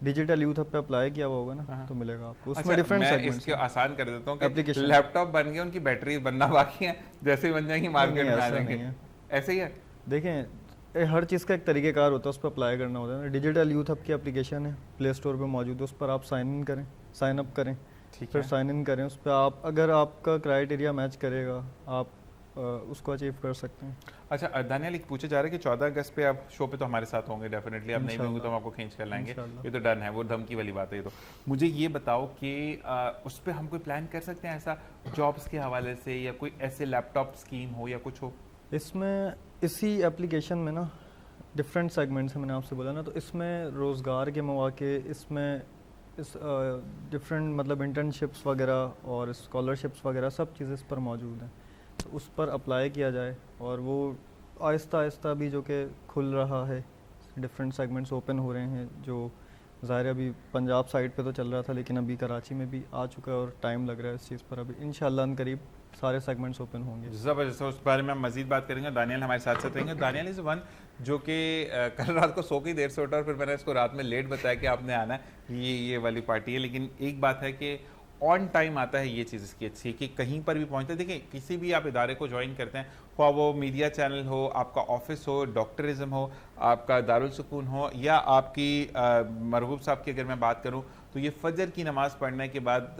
S4: डिजिटल यूथ हब पे अप्लाई किया हुआ होगा ना तो मिलेगा आपको। उसमें डिफरेंट सेगमेंट्स
S1: इसके आसान कर देता हूँ कि
S4: Application।
S1: लैपटॉप बन गए, उनकी बैटरी बनना बाकी है, जैसे ही बन जाएंगी मार्केट में आ
S4: ऐसा
S1: जाएंगे।
S4: नहीं है।
S1: ऐसे ही है।
S4: देखें, हर चीज़ का एक तरीक़ेकार होता है, उस पर अप्लाई करना होता है ना। डिजिटल यूथ हब की एप्लीकेशन है, प्ले स्टोर पे मौजूद है, उस पर आप साइन इन करें, साइन अप करें,
S1: ठीक
S4: फिर
S1: है।
S4: साइन इन करें। उस पर आप अगर आपका क्राइटेरिया मैच करेगा आप उसको अचीव कर सकते हैं।
S1: अच्छा दानियाल, एक पूछा जा रहा है कि 14 अगस्त पे आप शो पे तो हमारे साथ होंगे डेफिनेटली, आप नहीं भी होंगे तो हम आपको खींच कर लाएंगे,
S4: इंशाल्लाह।
S1: ये तो डन है, वो धमकी वाली बात है ये तो। मुझे ये बताओ कि उस पर हम कोई प्लान कर सकते हैं ऐसा जॉब्स के हवाले से, या कोई ऐसे लैपटॉप स्कीम हो या कुछ हो?
S4: इसमें इसी एप्लीकेशन में ना डिफरेंट सेगमेंट्स हैं, मैंने आपसे बोला ना, तो इसमें रोज़गार के मौके, इसमें इस डिफरेंट मतलब इंटर्नशिप्स वगैरह और स्कॉलरशिप्स वगैरह सब चीज़ें इस पर मौजूद हैं। तो उस पर अप्लाई किया जाए और वो आहिस्ता आहिस्ता भी जो कि खुल रहा है, डिफरेंट सेगमेंट्स ओपन हो रहे हैं। जो ज़ाहिर अभी पंजाब साइड पे तो चल रहा था, लेकिन अभी कराची में भी आ चुका है और टाइम लग रहा है इस चीज़ पर। अभी इंशाल्लाह करीब सारे सेगमेंट्स ओपन होंगे।
S1: ज़बरदस्त, उस बारे में हम मजीद बात करेंगे। दानियाल हमारे साथ साथ रहेंगे। दानियाल इज़ वन जो कि कल रात को सो के देर से उठा और फिर मैंने इसको रात में लेट बताया कि आपने आना है, ये वाली पार्टी है। लेकिन एक बात है कि ऑन टाइम आता है, ये चीज़ इसकी अच्छी है कि कहीं पर भी पहुंचते हैं। देखिए, किसी भी आप इदारे को ज्वाइन करते हैं, ख्वाह वो मीडिया चैनल हो, आपका ऑफिस हो, डॉक्टरिज्म हो, आपका दारुल सुकून हो, या आपकी मरहूब साहब की अगर मैं बात करूं तो ये फजर की नमाज पढ़ने के बाद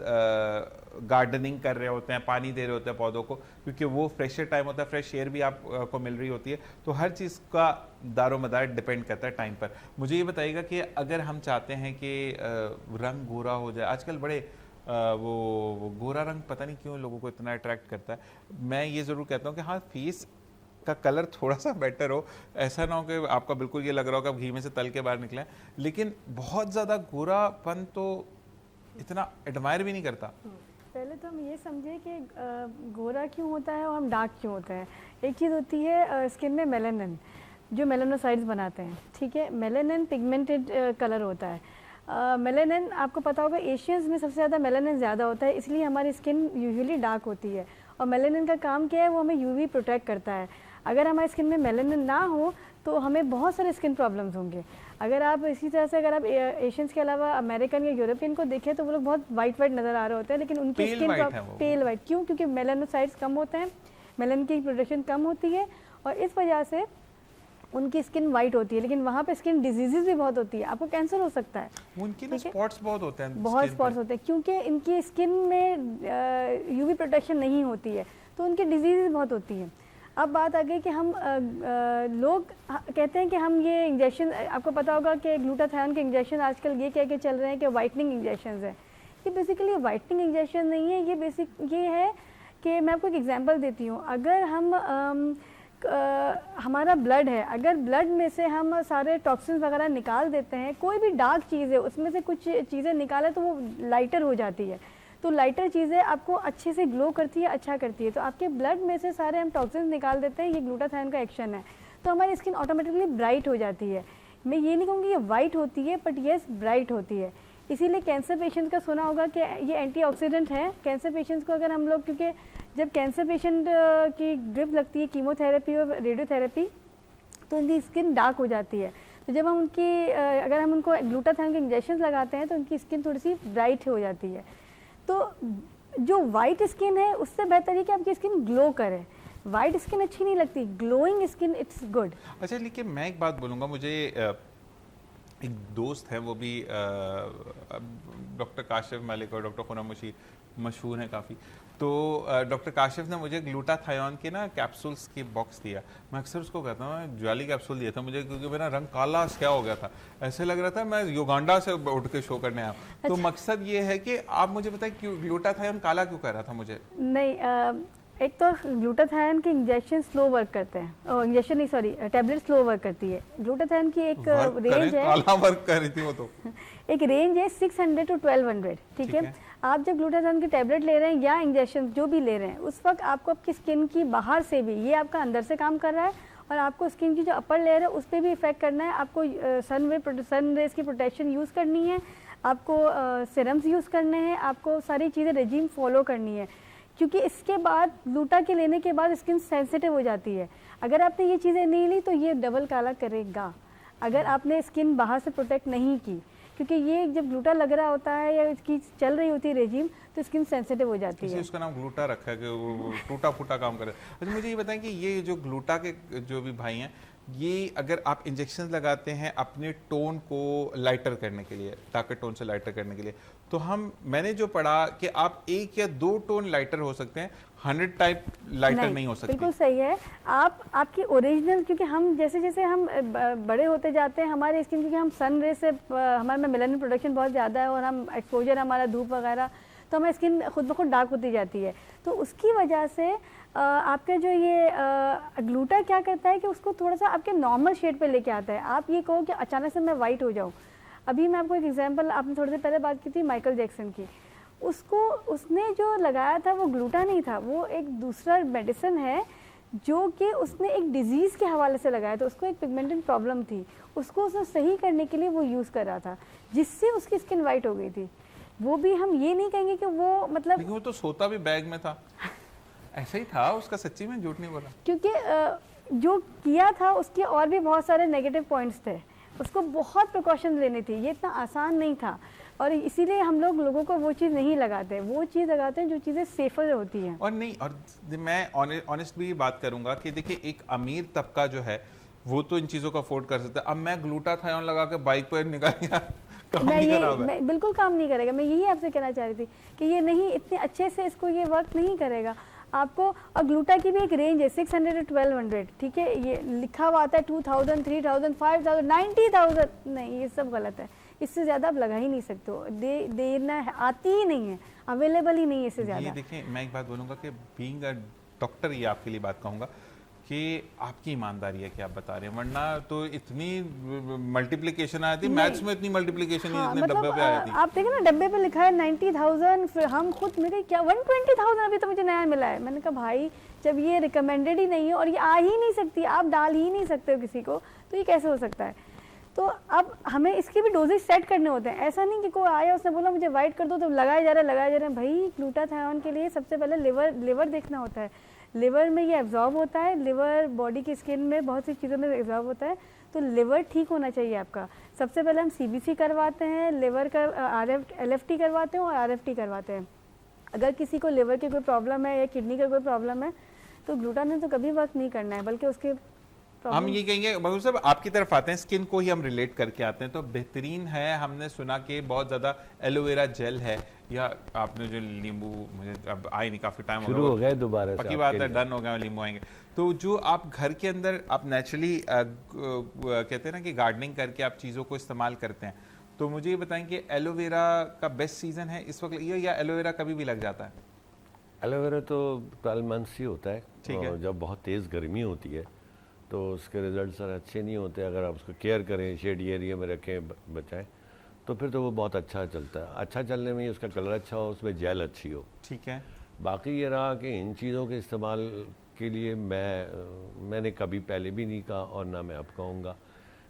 S1: गार्डनिंग कर रहे होते हैं, पानी दे रहे होते हैं पौधों को, क्योंकि वो फ्रेशर टाइम होता है, फ्रेश एयर भी आपको मिल रही होती है। तो हर चीज़ का दारोमदार डिपेंड करता है टाइम पर। मुझे ये बताइएगा कि अगर हम चाहते हैं कि रंग गोरा हो जाए, आजकल बड़े वो गोरा रंग पता नहीं क्यों लोगों को इतना अट्रैक्ट करता है। मैं ये ज़रूर कहता हूँ कि हाँ, फेस का कलर थोड़ा सा बेटर हो, ऐसा ना हो कि आपका बिल्कुल ये लग रहा हो कि आप घी में से तल के बाहर निकले, लेकिन बहुत ज़्यादा गोरापन तो इतना एडमायर भी नहीं करता।
S2: पहले तो हम ये समझे कि गोरा क्यों होता है और हम डार्क क्यों होते हैं। एक चीज़ होती है स्किन में मेलानिन, जो मेलानोसाइट्स बनाते हैं, ठीक है। मेलानिन पिगमेंटेड कलर होता है। मेलानिन आपको पता होगा एशियंस में सबसे ज़्यादा मेलानिन ज़्यादा होता है, इसलिए हमारी स्किन यूजुअली डार्क होती है। और मेलानिन का काम क्या है, वो हमें यूवी प्रोटेक्ट करता है। अगर हमारी स्किन में मेलानिन ना हो तो हमें बहुत सारे स्किन प्रॉब्लम्स होंगे। अगर आप इसी तरह से अगर आप एशियंस के अलावा अमेरिकन या यूरोपियन को देखें तो वो लोग बहुत वाइट नज़र आ रहे होते हैं, लेकिन उनकी स्किन पेल वाइट क्यों? क्योंकि मेलानोसाइट्स कम होते हैं, मेलानिन की प्रोडक्शन कम होती है और इस वजह से उनकी स्किन वाइट होती है। लेकिन वहाँ पे स्किन डिजीजेज भी बहुत होती है, आपको कैंसर हो सकता है,
S1: उनकी ना स्पॉट्स बहुत होते हैं,
S2: बहुत स्पॉट्स होते हैं, क्योंकि इनकी स्किन में यूवी प्रोटेक्शन नहीं होती है, तो उनकी डिजीज़ बहुत होती हैं। अब बात आ गई कि हम लोग कहते हैं कि हम ये इंजेक्शन, आपको पता होगा कि ग्लूटाथायोन के इंजेक्शन आजकल ये कह के चल रहे हैं कि वाइटनिंग इंजेक्शन है। ये बेसिकली वाइटनिंग इंजेक्शन नहीं है, ये है कि मैं आपको एक एग्जांपल देती हूँ। अगर हम हमारा ब्लड है, अगर ब्लड में से हम सारे टॉक्सिन्स वगैरह निकाल देते हैं, कोई भी डार्क चीज़ है उसमें से कुछ चीज़ें निकालें तो वो लाइटर हो जाती है। तो लाइटर चीज़ें आपको अच्छे से ग्लो करती है, अच्छा करती है। तो आपके ब्लड में से सारे हम टॉक्सिन्स निकाल देते हैं, ये ग्लूटाथायोन का एक्शन है। तो हमारी स्किन ऑटोमेटिकली ब्राइट हो जाती है। मैं ये नहीं कहूँगी ये वाइट होती है, बट येस ब्राइट होती है। इसीलिए कैंसर पेशेंट का सुना होगा कि ये एंटीऑक्सीडेंट है। कैंसर पेशेंट्स को अगर हम लोग, क्योंकि जब कैंसर पेशेंट की ड्रिप लगती है कीमोथेरेपी और रेडियोथेरेपी, तो उनकी स्किन डार्क हो जाती है। तो जब हम अगर हम उनको ग्लूटाथायोन के इंजेक्शन लगाते हैं तो उनकी स्किन थोड़ी सी ब्राइट हो जाती है। तो जो वाइट स्किन है उससे बेहतर है कि आपकी स्किन ग्लो करे। वाइट स्किन अच्छी नहीं लगती, ग्लोइंग स्किन इट्स गुड।
S1: अच्छा, लेकिन मैं एक बात बोलूँगा, मुझे एक दोस्त है, वो भी डॉक्टर काशिफ मलिक और डॉक्टर खुरम मुशीर मशहूर हैं काफ़ी। तो डॉक्टर काशिफ ने मुझे ग्लूटाथायोन के ना कैप्सूल्स की बॉक्स दिया। मैं अक्सर उसको कहता हूँ जाली कैप्सूल दिया था मुझे, क्योंकि मेरा रंग काला क्या हो गया था, ऐसे लग रहा था मैं युगांडा से उठ के शो करने आया। तो मकसद ये है कि आप मुझे बताएं क्यों ग्लूटाथायोन काला क्यों कर रहा था मुझे?
S2: नहीं, एक तो ग्लूटाथायोन के इंजेक्शन स्लो वर्क करते हैं, इंजेक्शन नहीं सॉरी टैबलेट स्लो वर्क करती है। ग्लूटाथायोन की एक रेंज है,
S1: काला वर्क कर रही थी वो तो
S2: एक रेंज है 600 to 1200, ठीक है। आप जब ग्लूटाथायोन की टैबलेट ले रहे हैं या इंजेक्शन जो भी ले रहे हैं, उस वक्त आपको आपकी स्किन की बाहर से भी, ये आपका अंदर से काम कर रहा है और आपको स्किन की जो अपर लेयर है उस पर भी इफेक्ट करना है। आपको सन रेज की प्रोटेक्शन यूज़ करनी है, आपको सिरम्स यूज़ करने हैं, आपको सारी चीज़ें रेजिम फॉलो करनी है, क्योंकि इसके बाद ग्लूटा के लेने के बाद स्किन सेंसिटिव हो जाती है। अगर आपने ये चीज़ें नहीं ली तो ये डबल काला करेगा, अगर आपने स्किन बाहर से प्रोटेक्ट नहीं की, क्योंकि ये जब ग्लूटा लग रहा होता है या इसकी चल रही होती है रेजिम तो स्किन सेंसिटिव हो जाती है।
S1: उसका नाम ग्लूटा रखा है कि वो टूटा फूटा काम करे। अच्छा, मुझे ये बताएं कि ये जो ग्लूटा के जो भी भाई हैं, ये अगर आप इंजेक्शन लगाते हैं अपने टोन को लाइटर करने के लिए, डार्कर टोन से लाइटर करने के लिए, तो मैंने जो पढ़ा कि आप 1 या 2 टोन लाइटर हो सकते हैं, 100 टाइप लाइटर नहीं हो सकती।
S2: बिल्कुल सही है। आपकी ओरिजिनल, क्योंकि हम जैसे जैसे हम बड़े होते जाते हैं, हमारे स्किन, क्योंकि हम सन रे से हमारे में मेलानिन प्रोडक्शन बहुत ज़्यादा है और हम एक्सपोजर हमारा धूप वगैरह, तो हमारी स्किन खुद ब खुद डार्क होती जाती है। तो उसकी वजह से आपका जो ये ग्लूटा क्या करता है कि उसको थोड़ा सा आपके नॉर्मल शेड पे लेके आता है। आप ये कहो कि अचानक से मैं वाइट हो जाऊँ। अभी मैं आपको एक एग्जांपल, आपने थोड़ी देर पहले बात की थी माइकल जैक्सन की, उसने जो लगाया था वो ग्लूटा नहीं था, वो एक दूसरा मेडिसिन है जो कि उसने एक डिजीज़ के हवाले से लगाया था। उसको एक पिगमेंटेड प्रॉब्लम थी, उसको उसने सही करने के लिए वो यूज़ कर रहा था, जिससे उसकी स्किन वाइट हो गई थी। वो भी हम ये नहीं कहेंगे कि वो मतलब,
S1: लेकिन वो तो सोता भी बैग में था, ऐसा ही था उसका, सच्ची में झूठ नहीं बोला।
S2: क्योंकि जो किया था उसके और भी बहुत सारे नेगेटिव पॉइंट्स थे, उसको बहुत प्रिकॉशन लेनी थी, ये इतना आसान नहीं था। और इसीलिए हम लोगों को वो चीज़ नहीं लगाते, वो चीज़ लगाते हैं जो चीज़ें सेफर होती हैं।
S1: और नहीं, और मैं ऑनेस्ट भी बात करूंगा कि देखिए एक अमीर तबका जो है वो तो इन चीज़ों को अफोर्ड कर सकता है। अब मैं ग्लूटाथायोन लगा के बाइक पर निकल गया काम नहीं खराब है।
S2: मैं बिल्कुल काम नहीं करेगा। मैं यही आपसे कहना चाह रही थी कि ये नहीं इतने अच्छे से इसको ये वर्क नहीं करेगा आपको। और ग्लूटा की भी एक रेंज है 600 to 1200, ठीक है। ये लिखा हुआ आता है 2000, 3000, 5000, 90,000, नहीं ये सब गलत है। इससे ज़्यादा आप लगा ही नहीं सकते हो, देना है, आती ही नहीं है, अवेलेबल ही नहीं है इससे
S1: ये
S2: ज़्यादा।
S1: देखिए, मैं एक बात बोलूँगा कि बीइंग अ डॉक्टर, ये आपके लिए बात कहूँगा कि आपकी ईमानदारी है कि आप बता रहे हैं, वरना तो इतनी मल्टीप्लिकेशन आई थी, मैथ्स में इतनी मल्टीप्लिकेशन
S2: हाँ,
S1: इतने डब्बे पे आई थी।
S2: आप देखें ना डब्बे पे लिखा है 90,000, फिर हम खुद मेरे क्या 120,000 अभी तो मुझे नया मिला है। मैंने कहा भाई जब ये रिकमेंडेड ही नहीं है और ये आ ही नहीं सकती, आप डाल ही नहीं सकते हो किसी को, तो ये कैसे हो सकता है। तो अब हमें इसके भी डोजेज सेट करने होते हैं। ऐसा नहीं कि कोई आया उसने बोला मुझे वाइट कर दो तो लगाए जा रहे हैं। भाई ग्लूटाथायोन के लिए सबसे पहले लिवर देखना होता है। लिवर में ये एब्जॉर्ब होता है, लिवर बॉडी की स्किन में बहुत सी चीज़ों में एब्जॉर्ब होता है, तो लिवर ठीक होना चाहिए आपका। सबसे पहले हम CBC करवाते हैं, लिवर का LFT करवाते हैं और RFT करवाते हैं। अगर किसी को लिवर की कोई प्रॉब्लम है या किडनी का कोई प्रॉब्लम है तो ग्लूटान ने तो कभी वर्क नहीं करना है, बल्कि उसके
S1: हम ये कहेंगे महबूब साहब, आपकी तरफ आते हैं, स्किन को ही हम रिलेट करके आते हैं, तो बेहतरीन है। हमने सुना कि बहुत ज़्यादा एलोवेरा जेल है, या आपने जो नींबू, मुझे अब आए नहीं, काफ़ी टाइम
S3: शुरू हो गए दोबारा से
S1: पक्की बात है, डन हो गया, नींबू आएंगे। तो जो आप घर के अंदर आप नेचुरली कहते हैं ना कि गार्डनिंग करके आप चीज़ों को इस्तेमाल करते हैं, तो मुझे ये बताएं कि एलोवेरा का बेस्ट सीज़न है इस वक्त ये, या एलोवेरा कभी भी लग जाता है?
S3: एलोवेरा तो 12 मंथ्स ही होता है,
S1: ठीक है।
S3: और जब बहुत तेज़ गर्मी होती है तो उसके रिजल्ट सर अच्छे नहीं होते। अगर आप उसको केयर करें, शेडी एरिया में रखें, बचाएं, तो फिर तो वो बहुत अच्छा चलता है। अच्छा चलने में ही उसका कलर अच्छा हो, उसमें जेल अच्छी हो।
S1: ठीक है।
S3: बाकी ये रहा कि इन चीज़ों के इस्तेमाल के लिए मैंने कभी पहले भी नहीं कहा और ना मैं अब कहूँगा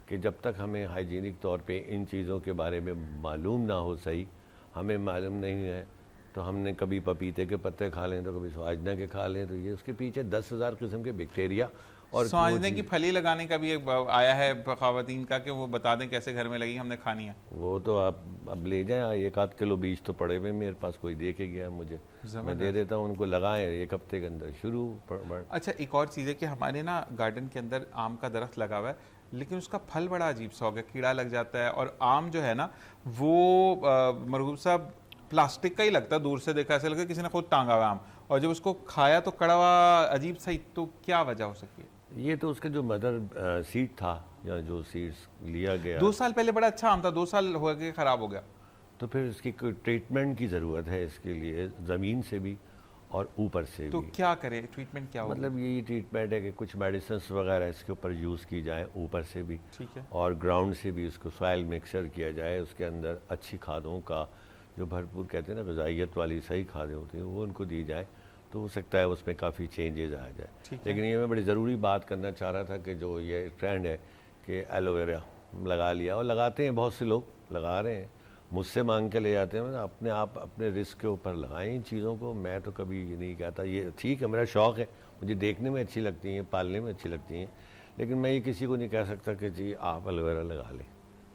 S3: कि जब तक हमें हाइजीनिक तौर पे इन चीज़ों के बारे में मालूम ना हो, सही हमें मालूम नहीं है, तो हमने कभी पपीते के पत्ते खा लें, तो कभी सुहाजना के खा लें, तो ये उसके पीछे 10,000 किस्म के बैक्टीरिया और
S1: सुहाजने की फली लगाने का भी एक आया है खवातीन का कि वो बता दें कैसे घर में लगी, हमने खानी है।
S3: वो तो आप अब ले जाएं, 1-8 किलो बीज तो पड़े हुए मेरे पास, कोई दे के गया मुझे, मैं दे देता हूँ उनको, लगाएं, 1 हफ्ते के अंदर शुरू।
S1: अच्छा, एक और चीज़ है कि हमारे ना गार्डन के अंदर आम का दरख्त लगा हुआ है, लेकिन उसका फल बड़ा अजीब सा हो गया, कीड़ा लग जाता है, और आम जो है ना वो मरहूब साहब प्लास्टिक का ही लगता है, दूर से देखा ऐसा लगता है किसी ने खुद टांगा हुआ आम, और जब उसको खाया तो कड़वा अजीब सा ही। तो क्या वजह हो सकती है?
S3: ये तो उसका जो मदर सीड था, या जो सीड्स लिया गया,
S1: 2 साल पहले बड़ा अच्छा आम था, 2 साल हो गए खराब हो गया,
S3: तो फिर इसकी कोई ट्रीटमेंट की ज़रूरत है इसके लिए, ज़मीन से भी और ऊपर से
S1: तो
S3: भी।
S1: क्या करें, ट्रीटमेंट क्या होगा?
S3: मतलब यही ट्रीटमेंट है कि कुछ मेडिसिन वगैरह इसके ऊपर यूज़ की जाए, ऊपर से भी,
S1: ठीक है,
S3: और ग्राउंड से भी उसको सॉइल मिक्सचर किया जाए, उसके अंदर अच्छी खादों का, जो भरपूर कहते हैं ना ग़िज़ाइयत वाली सही खादें होती हैं, वो उनको दी जाए, तो हो सकता है उसमें काफ़ी चेंजेस आ जाए। लेकिन ये मैं बड़ी ज़रूरी बात करना चाह रहा था कि जो ये ट्रेंड है कि एलोवेरा लगा लिया, और लगाते हैं बहुत से लोग, लगा रहे हैं, मुझसे मांग के ले जाते हैं, अपने आप अपने रिस्क के ऊपर लगाएं इन चीज़ों को। मैं तो कभी नहीं कहता, ये ठीक है, मेरा शौक़ है, मुझे देखने में अच्छी लगती हैं, पालने में अच्छी लगती हैं, लेकिन मैं ये किसी को नहीं कह सकता कि जी आप एलोवेरा लगा लें,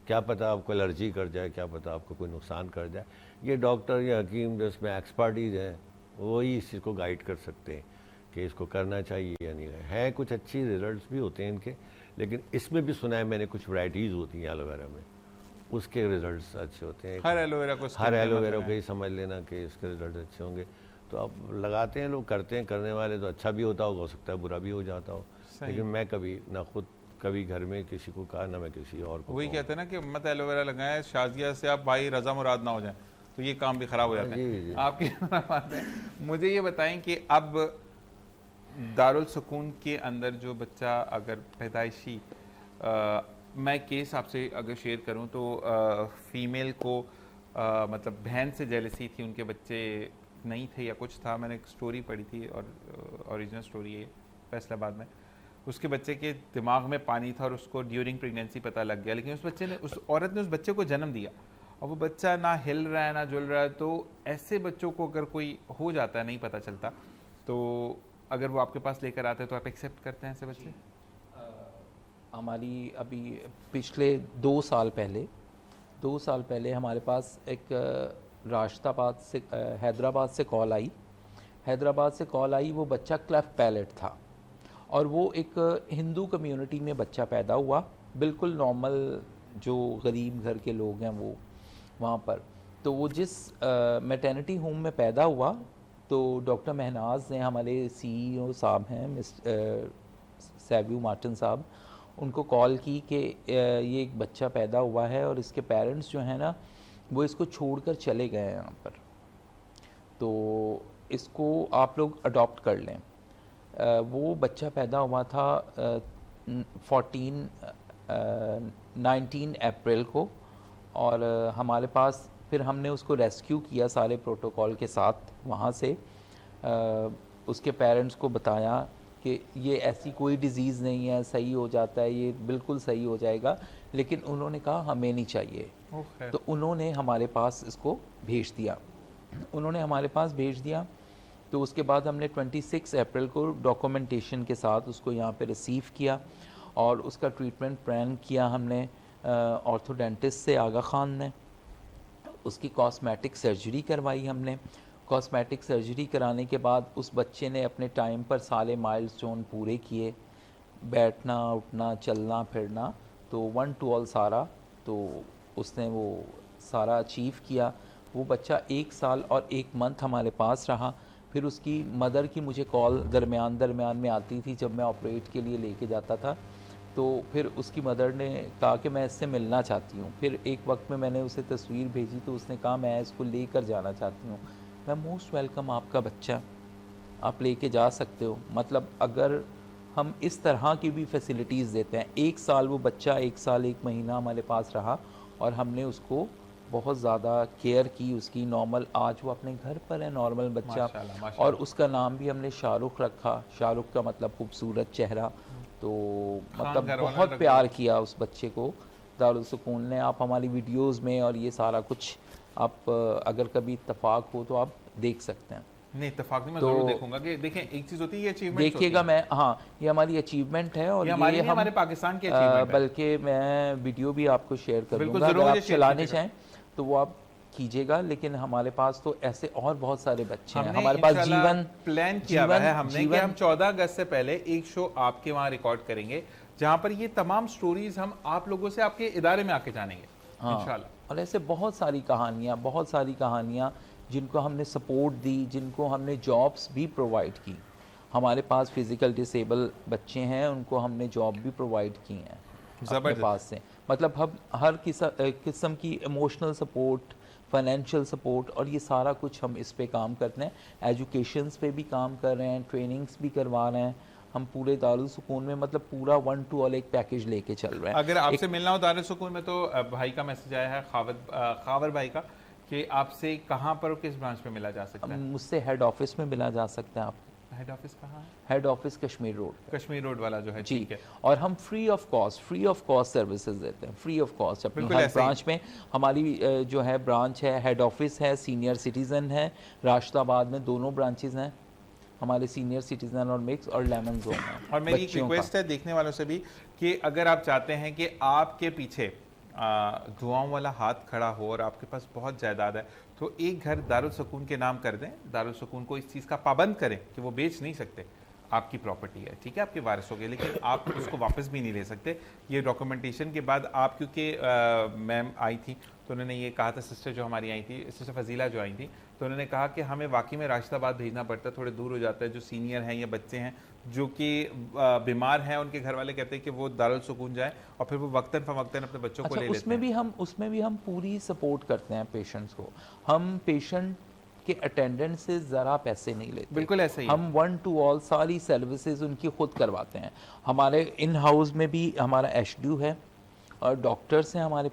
S3: क्या पता आपको एलर्जी कर जाए, क्या पता आपको कोई नुकसान कर जाए। ये डॉक्टर या हकीम जिसमें एक्सपर्टीज़ हैं वही इस चीज़ को गाइड कर सकते हैं कि इसको करना चाहिए या नहीं है। कुछ अच्छी रिजल्ट्स भी होते हैं इनके, लेकिन इसमें भी सुना है मैंने कुछ वैराइटीज़ होती हैं एलोवेरा में, उसके रिजल्ट्स अच्छे होते हैं।
S1: हर एलोवेरा को
S3: ही समझ लेना कि इसके रिजल्ट अच्छे होंगे, तो अब लगाते हैं लोग, करते हैं, करने वाले तो अच्छा भी होता हो सकता है बुरा भी हो जाता हो, लेकिन मैं कभी ना खुद कभी घर में किसी को कहा, ना मैं किसी और को।
S1: वही कहते हैं ना कि मत एलोवेरा लगाएं, शाजिया से आप भाई रजा मुराद ना हो जाए, तो ये काम भी खराब हो जाता है। आपकी बात है। मुझे ये बताएं कि अब दारुल सुकून के अंदर जो बच्चा अगर पैदाइशी मैं केस आपसे अगर शेयर करूं तो फीमेल को मतलब बहन से जेलसी थी, उनके बच्चे नहीं थे या कुछ था, मैंने एक स्टोरी पढ़ी थी और ओरिजिनल स्टोरी है फैसलाबाद में। उसके बच्चे के दिमाग में पानी था और उसको ड्यूरिंग प्रेगनेंसी पता लग गया, लेकिन उस औरत ने उस बच्चे को जन्म दिया और वो बच्चा ना हिल रहा है ना जुल रहा है। तो ऐसे बच्चों को अगर कोई हो जाता है, नहीं पता चलता, तो अगर वो आपके पास लेकर आते हैं तो आप एक्सेप्ट करते हैं ऐसे बच्चे?
S5: हमारी अभी पिछले 2 साल पहले हमारे पास एक राशिदाबाद से हैदराबाद से कॉल आई। वो बच्चा क्लेफ्ट पैलेट था और वो एक हिंदू कम्युनिटी में बच्चा पैदा हुआ, बिल्कुल नॉर्मल जो गरीब घर के लोग हैं वो वहाँ पर। तो वो जिस मैटरनिटी होम में पैदा हुआ, तो डॉक्टर महनाज ने, हमारे CEO साहब हैं सैव्यू मार्टिन साहब, उनको कॉल की कि ये एक बच्चा पैदा हुआ है और इसके पेरेंट्स जो हैं ना वो इसको छोड़कर चले गए हैं यहाँ पर, तो इसको आप लोग अडॉप्ट कर लें। वो बच्चा पैदा हुआ था 19 अप्रैल को, और हमारे पास फिर हमने उसको रेस्क्यू किया सारे प्रोटोकॉल के साथ वहाँ से। उसके पेरेंट्स को बताया कि ये ऐसी कोई डिज़ीज़ नहीं है, सही हो जाता है, ये बिल्कुल सही हो जाएगा, लेकिन उन्होंने कहा हमें नहीं चाहिए। तो उन्होंने हमारे पास इसको भेज दिया, तो उसके बाद हमने 26 अप्रैल को डॉक्यूमेंटेशन के साथ उसको यहाँ पे रिसीव किया और उसका ट्रीटमेंट प्लान किया हमने ऑर्थोडेंटिस्ट से, आगा ख़ान ने। उसकी कॉस्मेटिक सर्जरी करवाई हमने। कॉस्मेटिक सर्जरी कराने के बाद उस बच्चे ने अपने टाइम पर सारे माइलस्टोन पूरे किए, बैठना, उठना, चलना फिरना, तो 1 to all सारा, तो उसने वो सारा अचीव किया। वो बच्चा 1 साल और 1 मंथ हमारे पास रहा। फिर उसकी मदर की मुझे कॉल दरमियान में आती थी जब मैं ऑपरेट के लिए लेके जाता था, तो फिर उसकी मदर ने कहा कि मैं इससे मिलना चाहती हूँ। फिर एक वक्त में मैंने उसे तस्वीर भेजी तो उसने कहा मैं इसको लेकर जाना चाहती हूँ। मैं मोस्ट वेलकम, आपका बच्चा, आप लेके जा सकते हो। मतलब अगर हम इस तरह की भी फैसिलिटीज़ देते हैं। 1 साल वो बच्चा 1 साल 1 महीना हमारे पास रहा और हमने उसको बहुत ज़्यादा केयर की उसकी। नॉर्मल, आज वो अपने घर पर है, नॉर्मल बच्चा।
S1: माशाल्लाह।
S5: और उसका नाम भी हमने शाहरुख रखा। शाहरुख का मतलब खूबसूरत चेहरा। तो मतलब बहुत प्यार किया उस बच्चे को दारुल सुकून ने। आप हमारी वीडियोस में और ये सारा कुछ आप अगर कभी इत्तेफाक हो तो आप देख सकते हैं।
S1: नहीं, इत्तेफाक नहीं, मैं जरूर देखूंगा कि देखें, एक चीज होती है ये अचीवमेंट,
S5: देखिएगा। मैं, हाँ, ये हमारी अचीवमेंट है और ये
S1: हमारे पाकिस्तान की अचीवमेंट है।
S5: बल्कि मैं वीडियो भी आपको शेयर कर दूंगा, अगर आप चलाने चाहें तो वो आप कीजिएगा। लेकिन हमारे पास तो ऐसे और बहुत सारे बच्चे हैं। हमारे पास जीवन
S1: प्लान किया हुआ है हमने कि हम 14 अगस्त से पहले एक शो आपके वहाँ रिकॉर्ड करेंगे जहाँ पर ये तमाम स्टोरीज हम आप लोगों से आपके इदारे में आके जानेंगे।
S5: हाँ, इंशाल्लाह। और ऐसे बहुत सारी कहानियाँ जिनको हमने सपोर्ट दी, जिनको हमने जॉब्स भी प्रोवाइड की। हमारे पास फिज़िकल डिसेबल बच्चे हैं, उनको हमने जॉब भी प्रोवाइड की हैं अपने पास से। मतलब हम हर किस्म की इमोशनल सपोर्ट, फाइनेंशियल सपोर्ट, और ये सारा कुछ हम इस पे काम करते हैं। एजुकेशंस पे भी काम कर रहे हैं, ट्रेनिंग्स भी करवा रहे हैं हम पूरे दारुल सुकून में। मतलब पूरा 1 to all एक पैकेज लेके चल रहे हैं।
S1: अगर आपसे मिलना हो दारुल सुकून में तो भाई का मैसेज आया है, खावर भाई का, कि आपसे कहाँ पर, किस ब्रांच में मिला जा सकता है?
S5: मुझसे हेड ऑफिस में मिला जा सकता है। आप
S1: हेड ऑफिस कहाँ है?
S5: हेड ऑफिस कश्मीर रोड
S1: वाला जो है, ठीक है।
S5: और हम फ्री ऑफ कॉस्ट सर्विसेज देते हैं, फ्री ऑफ कॉस्ट। अपनी हर ब्रांच में हमारी जो है ब्रांच है, हेड ऑफिस है, सीनियर सिटीज़न है, राशिदाबाद में 2 ब्रांचेज हैं हमारे, सीनियर सिटीज़न और मिक्स और लेमन जोन है।
S1: और मेरी एक रिक्वेस्ट है देखने वालों से भी कि अगर आप चाहते हैं कि आपके पीछे दुआओं वाला हाथ खड़ा हो और आपके पास बहुत जायदाद है, तो एक घर दारुल सुकून के नाम कर दें। दारुल सुकून को इस चीज़ का पाबंद करें कि वो बेच नहीं सकते, आपकी प्रॉपर्टी है, ठीक है, आपके वारिसों के, लेकिन आप उसको वापस भी नहीं ले सकते। ये डॉक्यूमेंटेशन के बाद आप, क्योंकि मैम आई थी तो उन्होंने ये कहा था, सिस्टर जो हमारी आई थी, सिस्टर फजीला जो आई थी, तो उन्होंने कहा कि हमें वाकई में राशिदाबाद भेजना पड़ता है, थोड़े दूर हो जाता है। जो सीनियर हैं या बच्चे हैं जो कि बीमार हैं, उनके घर वाले कहते हैं कि वो दारुल सुकून जाए और फिर वो वक्तन फवक्तन अपने बच्चों को ले लेते हैं।
S5: उसमें भी हम पूरी सपोर्ट करते हैं पेशेंट्स को। हम पेशेंट के अटेंडेंट से ज़रा पैसे नहीं लेते,
S1: बिल्कुल ऐसे ही।
S5: हम 1 to all सारी सर्विसेज उनकी खुद करवाते हैं। हमारे इन हाउस में भी हमारा एचडीयू है और डॉक्टर्स हैं हमारे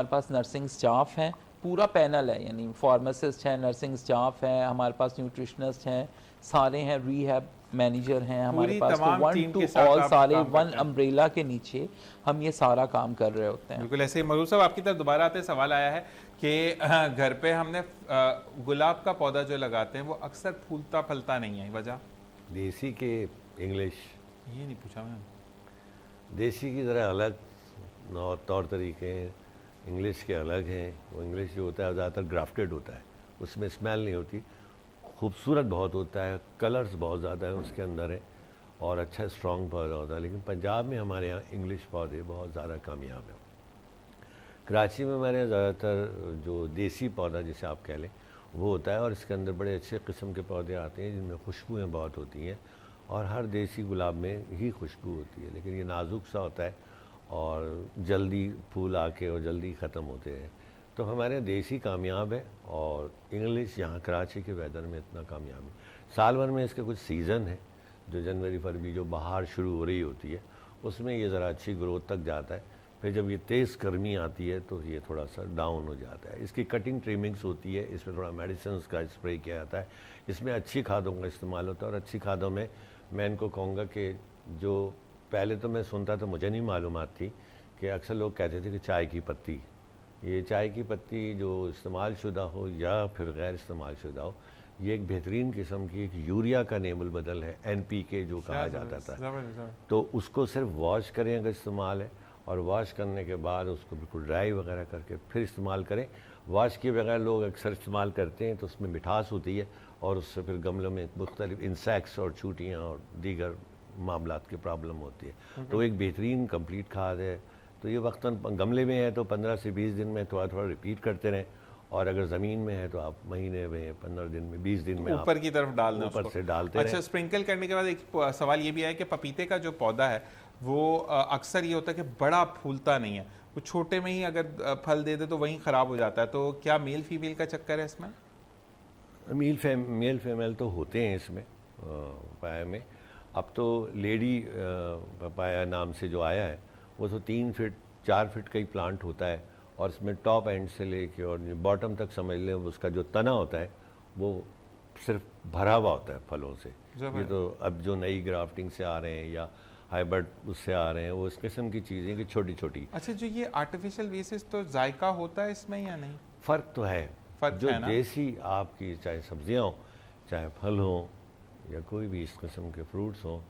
S5: पास नर्सिंग स्टाफ है, पूरा पैनल है, यानी फार्मासिस्ट हैं, नर्सिंग स्टाफ है, हमारे पास न्यूट्रिशनिस्ट हैं, सारे हैं, रीहैब मैनेजर हैं हमारे पास। तो 1 to all सारे 1 अम्ब्रेला के नीचे हम ये सारा काम कर रहे होते हैं।
S1: बिल्कुल ऐसे ही। मरूर साहब, आपकी तरफ दोबारा आते सवाल आया है कि घर पे हमने गुलाब का पौधा जो लगाते हैं वो अक्सर फूलता फलता नहीं है, वजह?
S3: देसी के इंग्लिश,
S1: ये नहीं पूछा मैं।
S3: देसी की तरह अलग तौर तरीके हैं, इंग्लिश के अलग हैं। वो इंग्लिश जो होता है ज़्यादातर ग्राफ्टेड होता है, उसमें स्मेल नहीं होती, खूबसूरत बहुत होता है, कलर्स बहुत ज़्यादा है उसके अंदर है और अच्छा स्ट्रॉन्ग पौधा होता है। लेकिन पंजाब में हमारे यहाँ इंग्लिश पौधे बहुत ज़्यादा कामयाब हैं। कराची में हमारे ज़्यादातर जो देसी पौधा जिसे आप कह लें वो होता है, और इसके अंदर बड़े अच्छे किस्म के पौधे आते हैं जिनमें खुशबुएँ बहुत होती हैं, और हर देसी गुलाब में ही खुशबू होती है, लेकिन ये नाजुक सा होता है और जल्दी फूल आके और जल्दी ख़त्म होते हैं। तो हमारे देसी कामयाब है, और इंग्लिश यहाँ कराची के वेदर में इतना कामयाब है। साल भर में इसके कुछ सीज़न है, जो जनवरी फरवरी जो बाहर शुरू हो रही होती है उसमें ये ज़रा अच्छी ग्रोथ तक जाता है। फिर जब ये तेज़ गर्मी आती है तो ये थोड़ा सा डाउन हो जाता है। इसकी कटिंग ट्रिमिंग्स होती है, इसमें थोड़ा मेडिसिन का स्प्रे किया जाता है, इसमें अच्छी खादों का इस्तेमाल होता है। और अच्छी खादों में मैं इनको कहूँगा कि जो पहले तो मैं सुनता था, मुझे नहीं मालूमात थी कि अक्सर लोग कहते थे कि चाय की पत्ती, ये चाय की पत्ती जो इस्तेमाल शुदा हो या फिर गैर इस्तेमाल शुदा हो, ये एक बेहतरीन किस्म की एक यूरिया का नेबल बदल है, NPK जो कहा जाता था। तो उसको सिर्फ वॉश करें अगर इस्तेमाल है, और वॉश करने के बाद उसको बिल्कुल ड्राई वगैरह करके फिर इस्तेमाल करें। वॉश किए बगैर लोग अक्सर इस्तेमाल करते हैं तो उसमें मिठास होती है, और उससे फिर गमलों में मुख्तलिफ इंसेक्ट्स और चूटियाँ और दीगर मामलात की प्रॉब्लम होती है। तो एक बेहतरीन कंप्लीट खाद है। तो ये वक्तन गमले में है तो 15 से 20 दिन में थोड़ा थोड़ा रिपीट करते रहें, और अगर ज़मीन में है तो आप महीने में, 15 दिन में, 20 दिन में
S1: ऊपर की तरफ डालना,
S3: ऊपर से डालते
S1: अच्छा, स्प्रिंकल करने के बाद एक सवाल ये भी आया कि पपीते का जो पौधा है वो अक्सर ये होता है कि बड़ा फूलता नहीं है, वो छोटे में ही अगर फल दे दे तो वहीं ख़राब हो जाता है। तो क्या मेल फीमेल का चक्कर है इसमें?
S3: मेल फीमेल तो होते हैं इसमें पपाया में। अब तो लेडी पपाया नाम से जो आया है वो तो 3 फीट 4 फीट का ही प्लांट होता है, और इसमें टॉप एंड से लेके और बॉटम तक समझ लें उसका जो तना होता है वो सिर्फ भरा हुआ होता है फलों से। ये तो अब जो नई ग्राफ्टिंग से आ रहे हैं या हाइब्रिड उससे आ रहे हैं, वो इस किस्म की चीज़ें कि छोटी छोटी।
S1: अच्छा, जो ये आर्टिफिशियल बेसिस तो जायका होता है इसमें या नहीं?
S3: फ़र्क तो है। जो
S1: है ना?
S3: देसी आपकी चाहे सब्जियां हो चाहे फल हो या कोई भी इस किस्म के फ्रूट्स हो,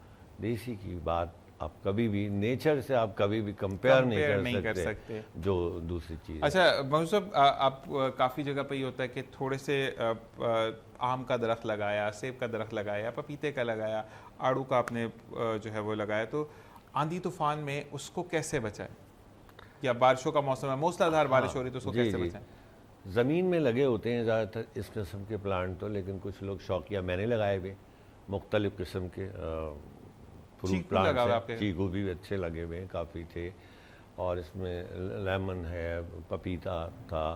S3: देसी की बात आप कभी भी नेचर से आप कभी भी कंपेयर नहीं कर सकते जो दूसरी चीज़।
S1: अच्छा महमूद साहब, आप काफ़ी जगह पे ये होता है कि थोड़े से आम का दरख्त लगाया, सेब का दरख्त लगाया, पपीते का लगाया, आड़ू का आपने जो है वो लगाया, तो आंधी तूफान में उसको कैसे बचाएं? या बारिशों का मौसम है, मूसलाधार बारिश हो रही तो उसको कैसे बचाएं?
S3: ज़मीन में लगे होते हैं ज़्यादातर इस किस्म के प्लांट तो, लेकिन कुछ लोग शौकिया मैंने लगाए हुए मुख्तलिफ किस्म के फ्रूट प्लांट्स हैं। चीकू भी अच्छे लगे हुए हैं, काफ़ी थे, और इसमें लेमन है, पपीता था,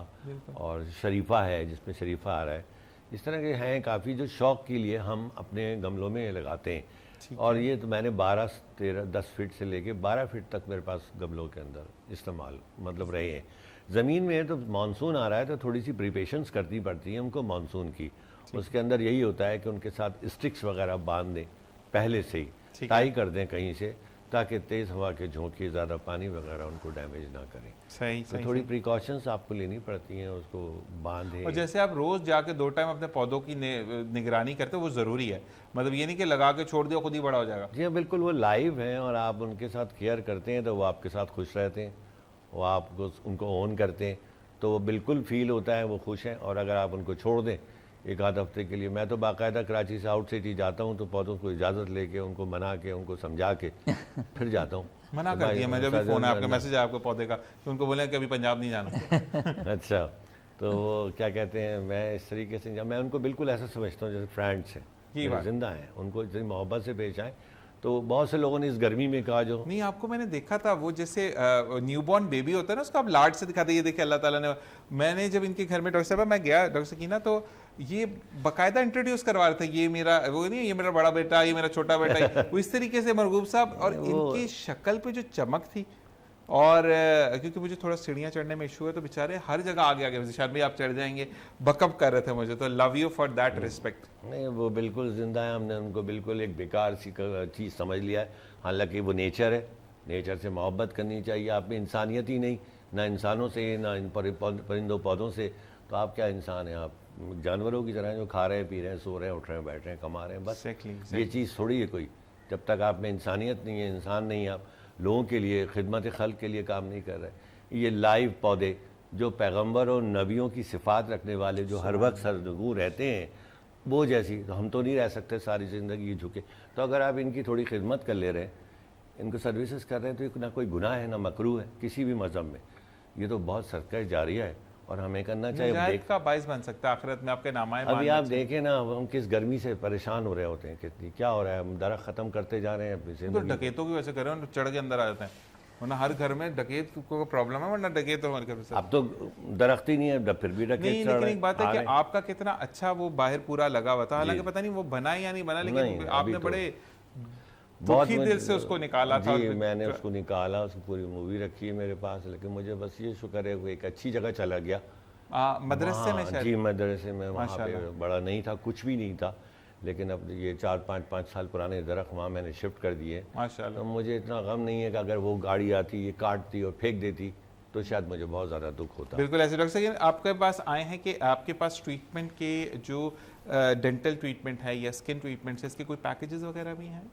S3: और शरीफा है जिसमें शरीफा आ रहा है। इस तरह के हैं काफ़ी जो शौक़ के लिए हम अपने गमलों में लगाते हैं। और ये तो मैंने 12-10 फीट से लेके 12 फीट तक मेरे पास गमलों के अंदर इस्तेमाल मतलब रहे हैं। ज़मीन में तो मानसून आ रहा है तो थोड़ी सी प्रिपरेशंस करनी पड़ती है उनको मानसून की। उसके अंदर यही होता है कि उनके साथ स्टिक्स वगैरह बांध दें पहले से ही, टाई कर दें कहीं से, ताकि तेज़ हवा के झोंके ज़्यादा पानी वगैरह उनको डैमेज ना करें।
S1: सही,
S3: तो थोड़ी प्रिकॉशंस आपको लेनी पड़ती हैं, उसको बांधें।
S1: और जैसे आप रोज़ जाके 2 टाइम अपने पौधों की निगरानी करते हो, वो ज़रूरी है। मतलब ये नहीं कि लगा के छोड़ दिया खुद ही बड़ा हो जाएगा।
S3: जी हाँ, बिल्कुल, वो लाइव हैं और आप उनके साथ केयर करते हैं तो वो आपके साथ खुश रहते हैं, वो आपको उनको ओन करते हैं तो वो बिल्कुल फील होता है वो खुश हैं। और अगर आप उनको छोड़ दें एक आध हफ्ते के लिए, मैं तो बाकायदा कराची से आउट सिटी जाता हूँ तो पौधों को इजाज़त लेके उनको मना के उनको समझा के फिर जाता हूँ।
S1: मना कर दिया मैं, जब भी फ़ोन है आपका मैसेज है आपके पौधे का तो उनको बोले कि अभी पंजाब नहीं जाना।
S3: अच्छा, तो वो क्या कहते हैं, मैं इस तरीके से मैं उनको बिल्कुल ऐसा समझता हूँ जैसे फ्रेंड्स हैं, जिंदा हैं, उनको इतनी मोहब्बत से पेश आए। तो बहुत से लोगों ने इस गर्मी में कहा जो
S1: नहीं, आपको मैंने देखा था वो जैसे न्यूबॉर्न बेबी होता है ना, उसको आप लाड से दिखाते, ये देखिए अल्लाह ताला ने। मैंने जब इनके घर में डॉक्टर साहब मैं गया, डॉक्टर सकीना, तो ये बाकायदा इंट्रोड्यूस करवा रहे थे, ये मेरा वो नहीं, ये मेरा बड़ा बेटा, ये मेरा छोटा बेटा, वो इस तरीके से मरगूब साहब। और इनकी शक्ल पे जो चमक थी, और क्योंकि मुझे थोड़ा सीढ़ियाँ चढ़ने में इशू है तो बेचारे हर जगह आगे आगे शायद भी आप चढ़ जाएंगे, बकअप कर रहे थे मुझे। तो love you for that respect.
S3: नहीं, वो बिल्कुल जिंदा है, हमने उनको बिल्कुल एक बेकार सी चीज़ समझ लिया है। हालांकि वो नेचर है, नेचर से मोहब्बत करनी चाहिए। आप में इंसानियत ही नहीं, ना इंसानों से ना इन परिंदों पौधों से, तो आप क्या इंसान हैं? आप जानवरों की तरह जो खा रहे हैं, पी रहे हैं, सो रहे हैं, उठ रहे हैं, बैठ रहे हैं, कमा रहे हैं, बस। ये चीज़ थोड़ी है कोई। जब तक आप में इंसानियत नहीं है, इंसान नहीं, आप लोगों के लिए खिदमत खल्क के लिए काम नहीं कर रहे। ये लाइव पौधे जो पैगंबर और नबियों की सिफात रखने वाले, जो हर वक्त सरगू रहते हैं, वो जैसी तो हम तो नहीं रह सकते सारी ज़िंदगी झुके। तो अगर आप इनकी थोड़ी खिदमत कर ले रहे हैं, इनको सर्विसेज कर रहे हैं, तो ना कोई गुनाह है ना मकरूह है किसी भी मज़हब में। ये तो बहुत सदका जारिया है और हमें करना चाहिए।
S1: मुजाहिद का बाइस बन सकता है आखिरत में आपके नामाए
S3: अभी आप देखें ना, अब हम किस गर्मी से परेशान हो रहे होते हैं, कितनी क्या हो रहा है, हम दरख्त ख़त्म करते जा रहे हैं अपनी
S1: तो
S3: ज़िंदगी।
S1: डकैतों की वजह से कर रहे हैं, चढ़ के अंदर आ जाते हैं, वरना हर घर में डकैत को प्रॉब्लम है, वरना डकैत तो हमारे घर से।
S3: अब तो दरख्त ही नहीं है, फिर भी डकैत
S1: नहीं,
S3: चढ़
S1: लेकिन
S3: रहे
S1: एक बात है
S3: आ
S1: कि
S3: रहे हैं।
S1: आपका कितना अच्छा वो बाहर पूरा लगा हुआ था, हालांकि पता नहीं वो बना या नहीं बना,
S3: नहीं,
S1: लेकिन
S3: अभी
S1: आपने
S3: तो
S1: बड़े
S3: बहुत
S1: दुखी दिल से उसको निकाला था।
S3: जी, मैंने उसको निकाला, उसकी पूरी मूवी रखी है मेरे पास, लेकिन मुझे बस ये शुक्र है वो एक अच्छी जगह चला गया।
S1: मदरसे में
S3: वहाँ,
S1: शायद।
S3: जी मदरसे में, वहाँ पे
S1: माशाल्लाह।
S3: बड़ा नहीं था, कुछ भी नहीं था, लेकिन अब ये 4-5 साल पुराने दरख्त वहाँ मैंने शिफ्ट कर दिए।
S1: माशाल्लाह।
S3: तो मुझे इतना गम नहीं है कि अगर वो गाड़ी आती, ये काटती और फेंक देती तो शायद मुझे बहुत ज़्यादा दुख होता।
S1: बिल्कुल ऐसे। डॉक्टर साहब आपके पास आए हैं कि आपके पास ट्रीटमेंट के जो डेंटल ट्रीटमेंट है या स्किन ट्रीटमेंट है, इसके कोई पैकेजेस वगैरह भी हैं?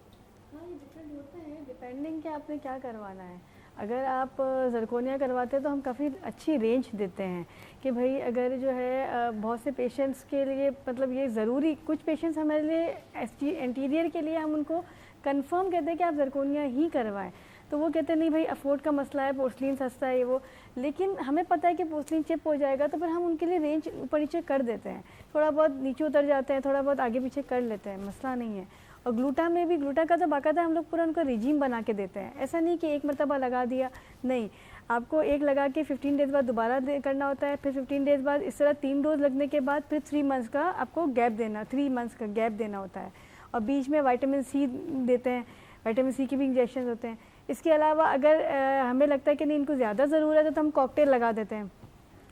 S2: हाँ, ये डिफरेंट होते हैं डिपेंडिंग कि आपने क्या करवाना है। अगर आप ज़रकोनिया करवाते हैं तो हम काफ़ी अच्छी रेंज देते हैं कि भाई अगर जो है बहुत से पेशेंट्स के लिए मतलब ये ज़रूरी, कुछ पेशेंट्स हमारे लिए एंटीरियर के लिए हम उनको कंफर्म कहते हैं कि आप ज़रकोनिया ही करवाएं, तो वो कहते हैं नहीं भाई अफोर्ड का मसला है, पोर्सलिन सस्ता है ये वो, लेकिन हमें पता है कि पोर्सलिन चिप हो जाएगा तो फिर हम उनके लिए रेंज ऊपर नीचे कर देते हैं, थोड़ा बहुत नीचे उतर जाते हैं, थोड़ा बहुत आगे पीछे कर लेते हैं, मसला नहीं है। और ग्लूटा में भी, ग्लूटा का तो बाकायदा हम लोग पूरा उनको रिजीम बना के देते हैं, ऐसा नहीं कि एक मरतबा लगा दिया, नहीं, आपको एक लगा के 15 डेज़ बाद दोबारा करना होता है, फिर 15 डेज़ बाद इस तरह 3 डोज लगने के बाद फिर 3 मंथ्स का आपको गैप देना, 3 मंथ्स का गैप देना होता है, और बीच में विटामिन सी देते हैं, विटामिन सी के भी इंजेक्शन होते हैं। इसके अलावा अगर हमें लगता है कि नहीं इनको ज़्यादा ज़रूरत है तो हम कॉकटेल लगा देते हैं।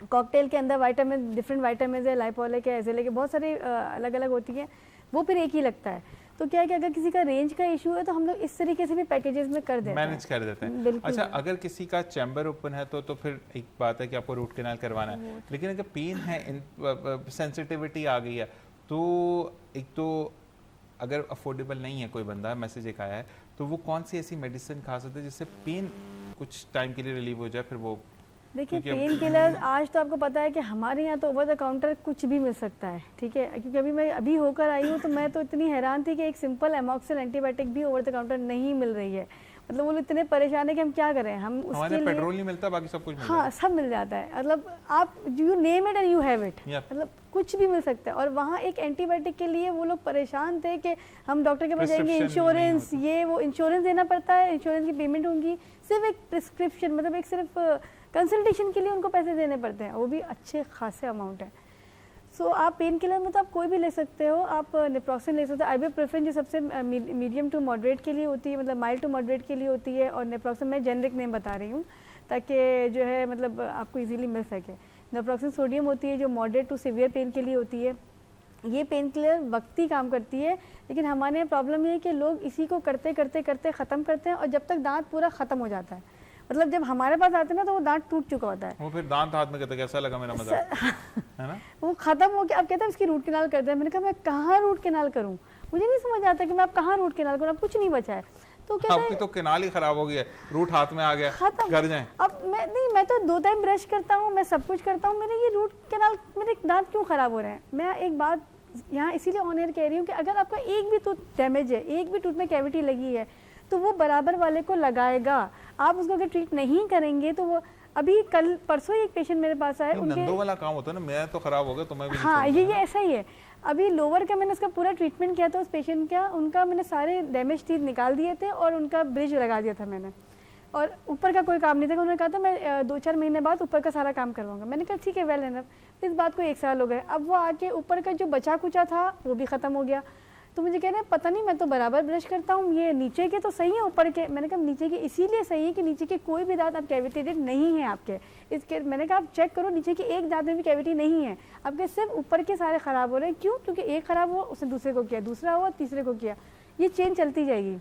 S2: कॉकटेल के अंदर विटामिन, डिफरेंट विटामिन है, लाइपोलिक है, एजेलिक है, बहुत सारी अलग अलग होती हैं, वो फिर एक ही लगता है। तो क्या है कि अगर किसी का रेंज का इशू है तो हम लोग इस तरीके से भी पैकेजेस में कर देते हैं,
S1: मैनेज कर देते हैं।
S2: बिल्कुल।
S1: अच्छा, अगर किसी का चैम्बर ओपन है तो फिर एक बात है कि आपको रूट कैनाल करवाना है, लेकिन अगर पेन है, सेंसिटिविटी आ गई है, तो एक तो अगर अफोर्डेबल नहीं है कोई बंदा, मैसेज एक आया है, तो वो कौन सी ऐसी मेडिसिन खा सकते हैं जिससे पेन कुछ टाइम के लिए रिलीव हो जाए? फिर वो
S2: देखिए पेन किलर आज तो आपको पता है कि हमारे यहाँ तो ओवर द काउंटर कुछ भी मिल सकता है, ठीक है, क्योंकि अभी मैं अभी होकर आई हूँ तो मैं तो इतनी हैरान थी कि एक सिंपल एमॉक्सिल एंटीबायोटिक भी ओवर द काउंटर नहीं मिल रही है, मतलब वो लोग इतने परेशान है कि हम क्या करें, हम उसके लिए
S1: पेट्रोल नहीं मिलता, बाकी सब कुछ मिल
S2: हाँ सब मिल जाता है, मतलब आप you name it and you have it, मतलब कुछ भी मिल सकता है। और वहाँ एक एंटीबायोटिक के लिए वो लोग परेशान थे कि हम डॉक्टर के पास जाएंगे, इंश्योरेंस ये वो, इंश्योरेंस देना पड़ता है, इंश्योरेंस की पेमेंट होगी, सिर्फ एक प्रिस्क्रिप्शन मतलब एक सिर्फ कंसल्टेशन के लिए उनको पैसे देने पड़ते हैं, वो भी अच्छे खासे अमाउंट है। सो आप पेन किलर में तो आप कोई भी ले सकते हो, आप नेप्रोक्सिन ले सकते हो, आइबुप्रोफेन जो सबसे मीडियम टू मॉडरेट के लिए होती है, मतलब माइल्ड टू मॉडरेट के लिए होती है, और नेप्रोक्सिन मैं जेनरिक नेम बता रही हूँ ताकि जो है मतलब आपको इजीली मिल सके। नेप्रोक्सिन सोडियम होती है जो मॉडरेट टू सीवियर पेन के लिए होती है, ये पेन किलर वक्ती काम करती है, लेकिन हमारे यहाँ प्रॉब्लम ये है कि लोग इसी को करते करते करते ख़त्म करते हैं, और जब तक दांत पूरा ख़त्म हो जाता है, मतलब जब हमारे पास आते हैं ना तो वो दांत टूट चुका होता है,
S1: वो फिर दांत हाथ में कहते हैं कैसा लगा मेरा मजाक, है ना,
S2: वो खत्म हो गया, अब कहते हैं इसकी रूट कैनाल कर दे। मैंने कहा मैं कहाँ रूट कैनाल करूँ, मुझे नहीं समझ आता कि मैं अब कहाँ रूट कैनाल करूँ, अब कुछ नहीं बचा है। तो कहते
S1: आपकी तो कैनाल ही खराब हो गई है, रूट हाथ में आ गया,
S2: खत्म
S1: कर जाएं।
S2: अब मैं तो 2 टाइम ब्रश करता हूँ, मैं सब कुछ करता हूँ, मेरे ये रूट कैनाल, मेरे दांत क्यों खराब हो रहे हैं। मैं एक बात यहाँ इसीलिए ऑन एयर कह रही हूँ कि अगर आपका एक भी टूथ डैमेज है, एक भी टूथ में कैविटी लगी है, तो वो बराबर वाले को लगाएगा। आप उसको अगर ट्रीट नहीं करेंगे तो वो, अभी कल परसों एक पेशेंट मेरे पास आए, उनके
S1: नंदो वाला काम होता है ना, मैं तो खराब हो गया तो मैं भी
S2: हाँ ये ऐसा ही है। अभी लोअर का मैंने उसका पूरा ट्रीटमेंट किया था उस पेशेंट का, उनका मैंने सारे डैमेज टीथ निकाल दिए थे और उनका ब्रिज लगा दिया था मैंने, और ऊपर का कोई काम नहीं था। उन्होंने कहा था मैं 2-4 महीने बाद ऊपर का सारा काम करवाऊंगा। मैंने कहा ठीक है, वेल एनफ। इस बात को 1 साल हो गए, अब वो आके ऊपर का जो बचा कुचा था वो भी ख़त्म हो गया। तो मुझे कह रहे हैं पता नहीं, मैं तो बराबर ब्रश करता हूँ, ये नीचे के तो सही है, ऊपर के। मैंने कहा नीचे के इसीलिए सही है कि नीचे के कोई भी दांत अब कैविटेटेड नहीं है आपके, इसके मैंने कहा आप चेक करो, नीचे के एक दांत में भी कैविटी नहीं है आपके, सिर्फ ऊपर के सारे ख़राब हो रहे हैं। क्यों? क्योंकि एक ख़राब हुआ उसने दूसरे को किया, दूसरा हुआ तीसरे को किया, ये चेन चलती जाएगी,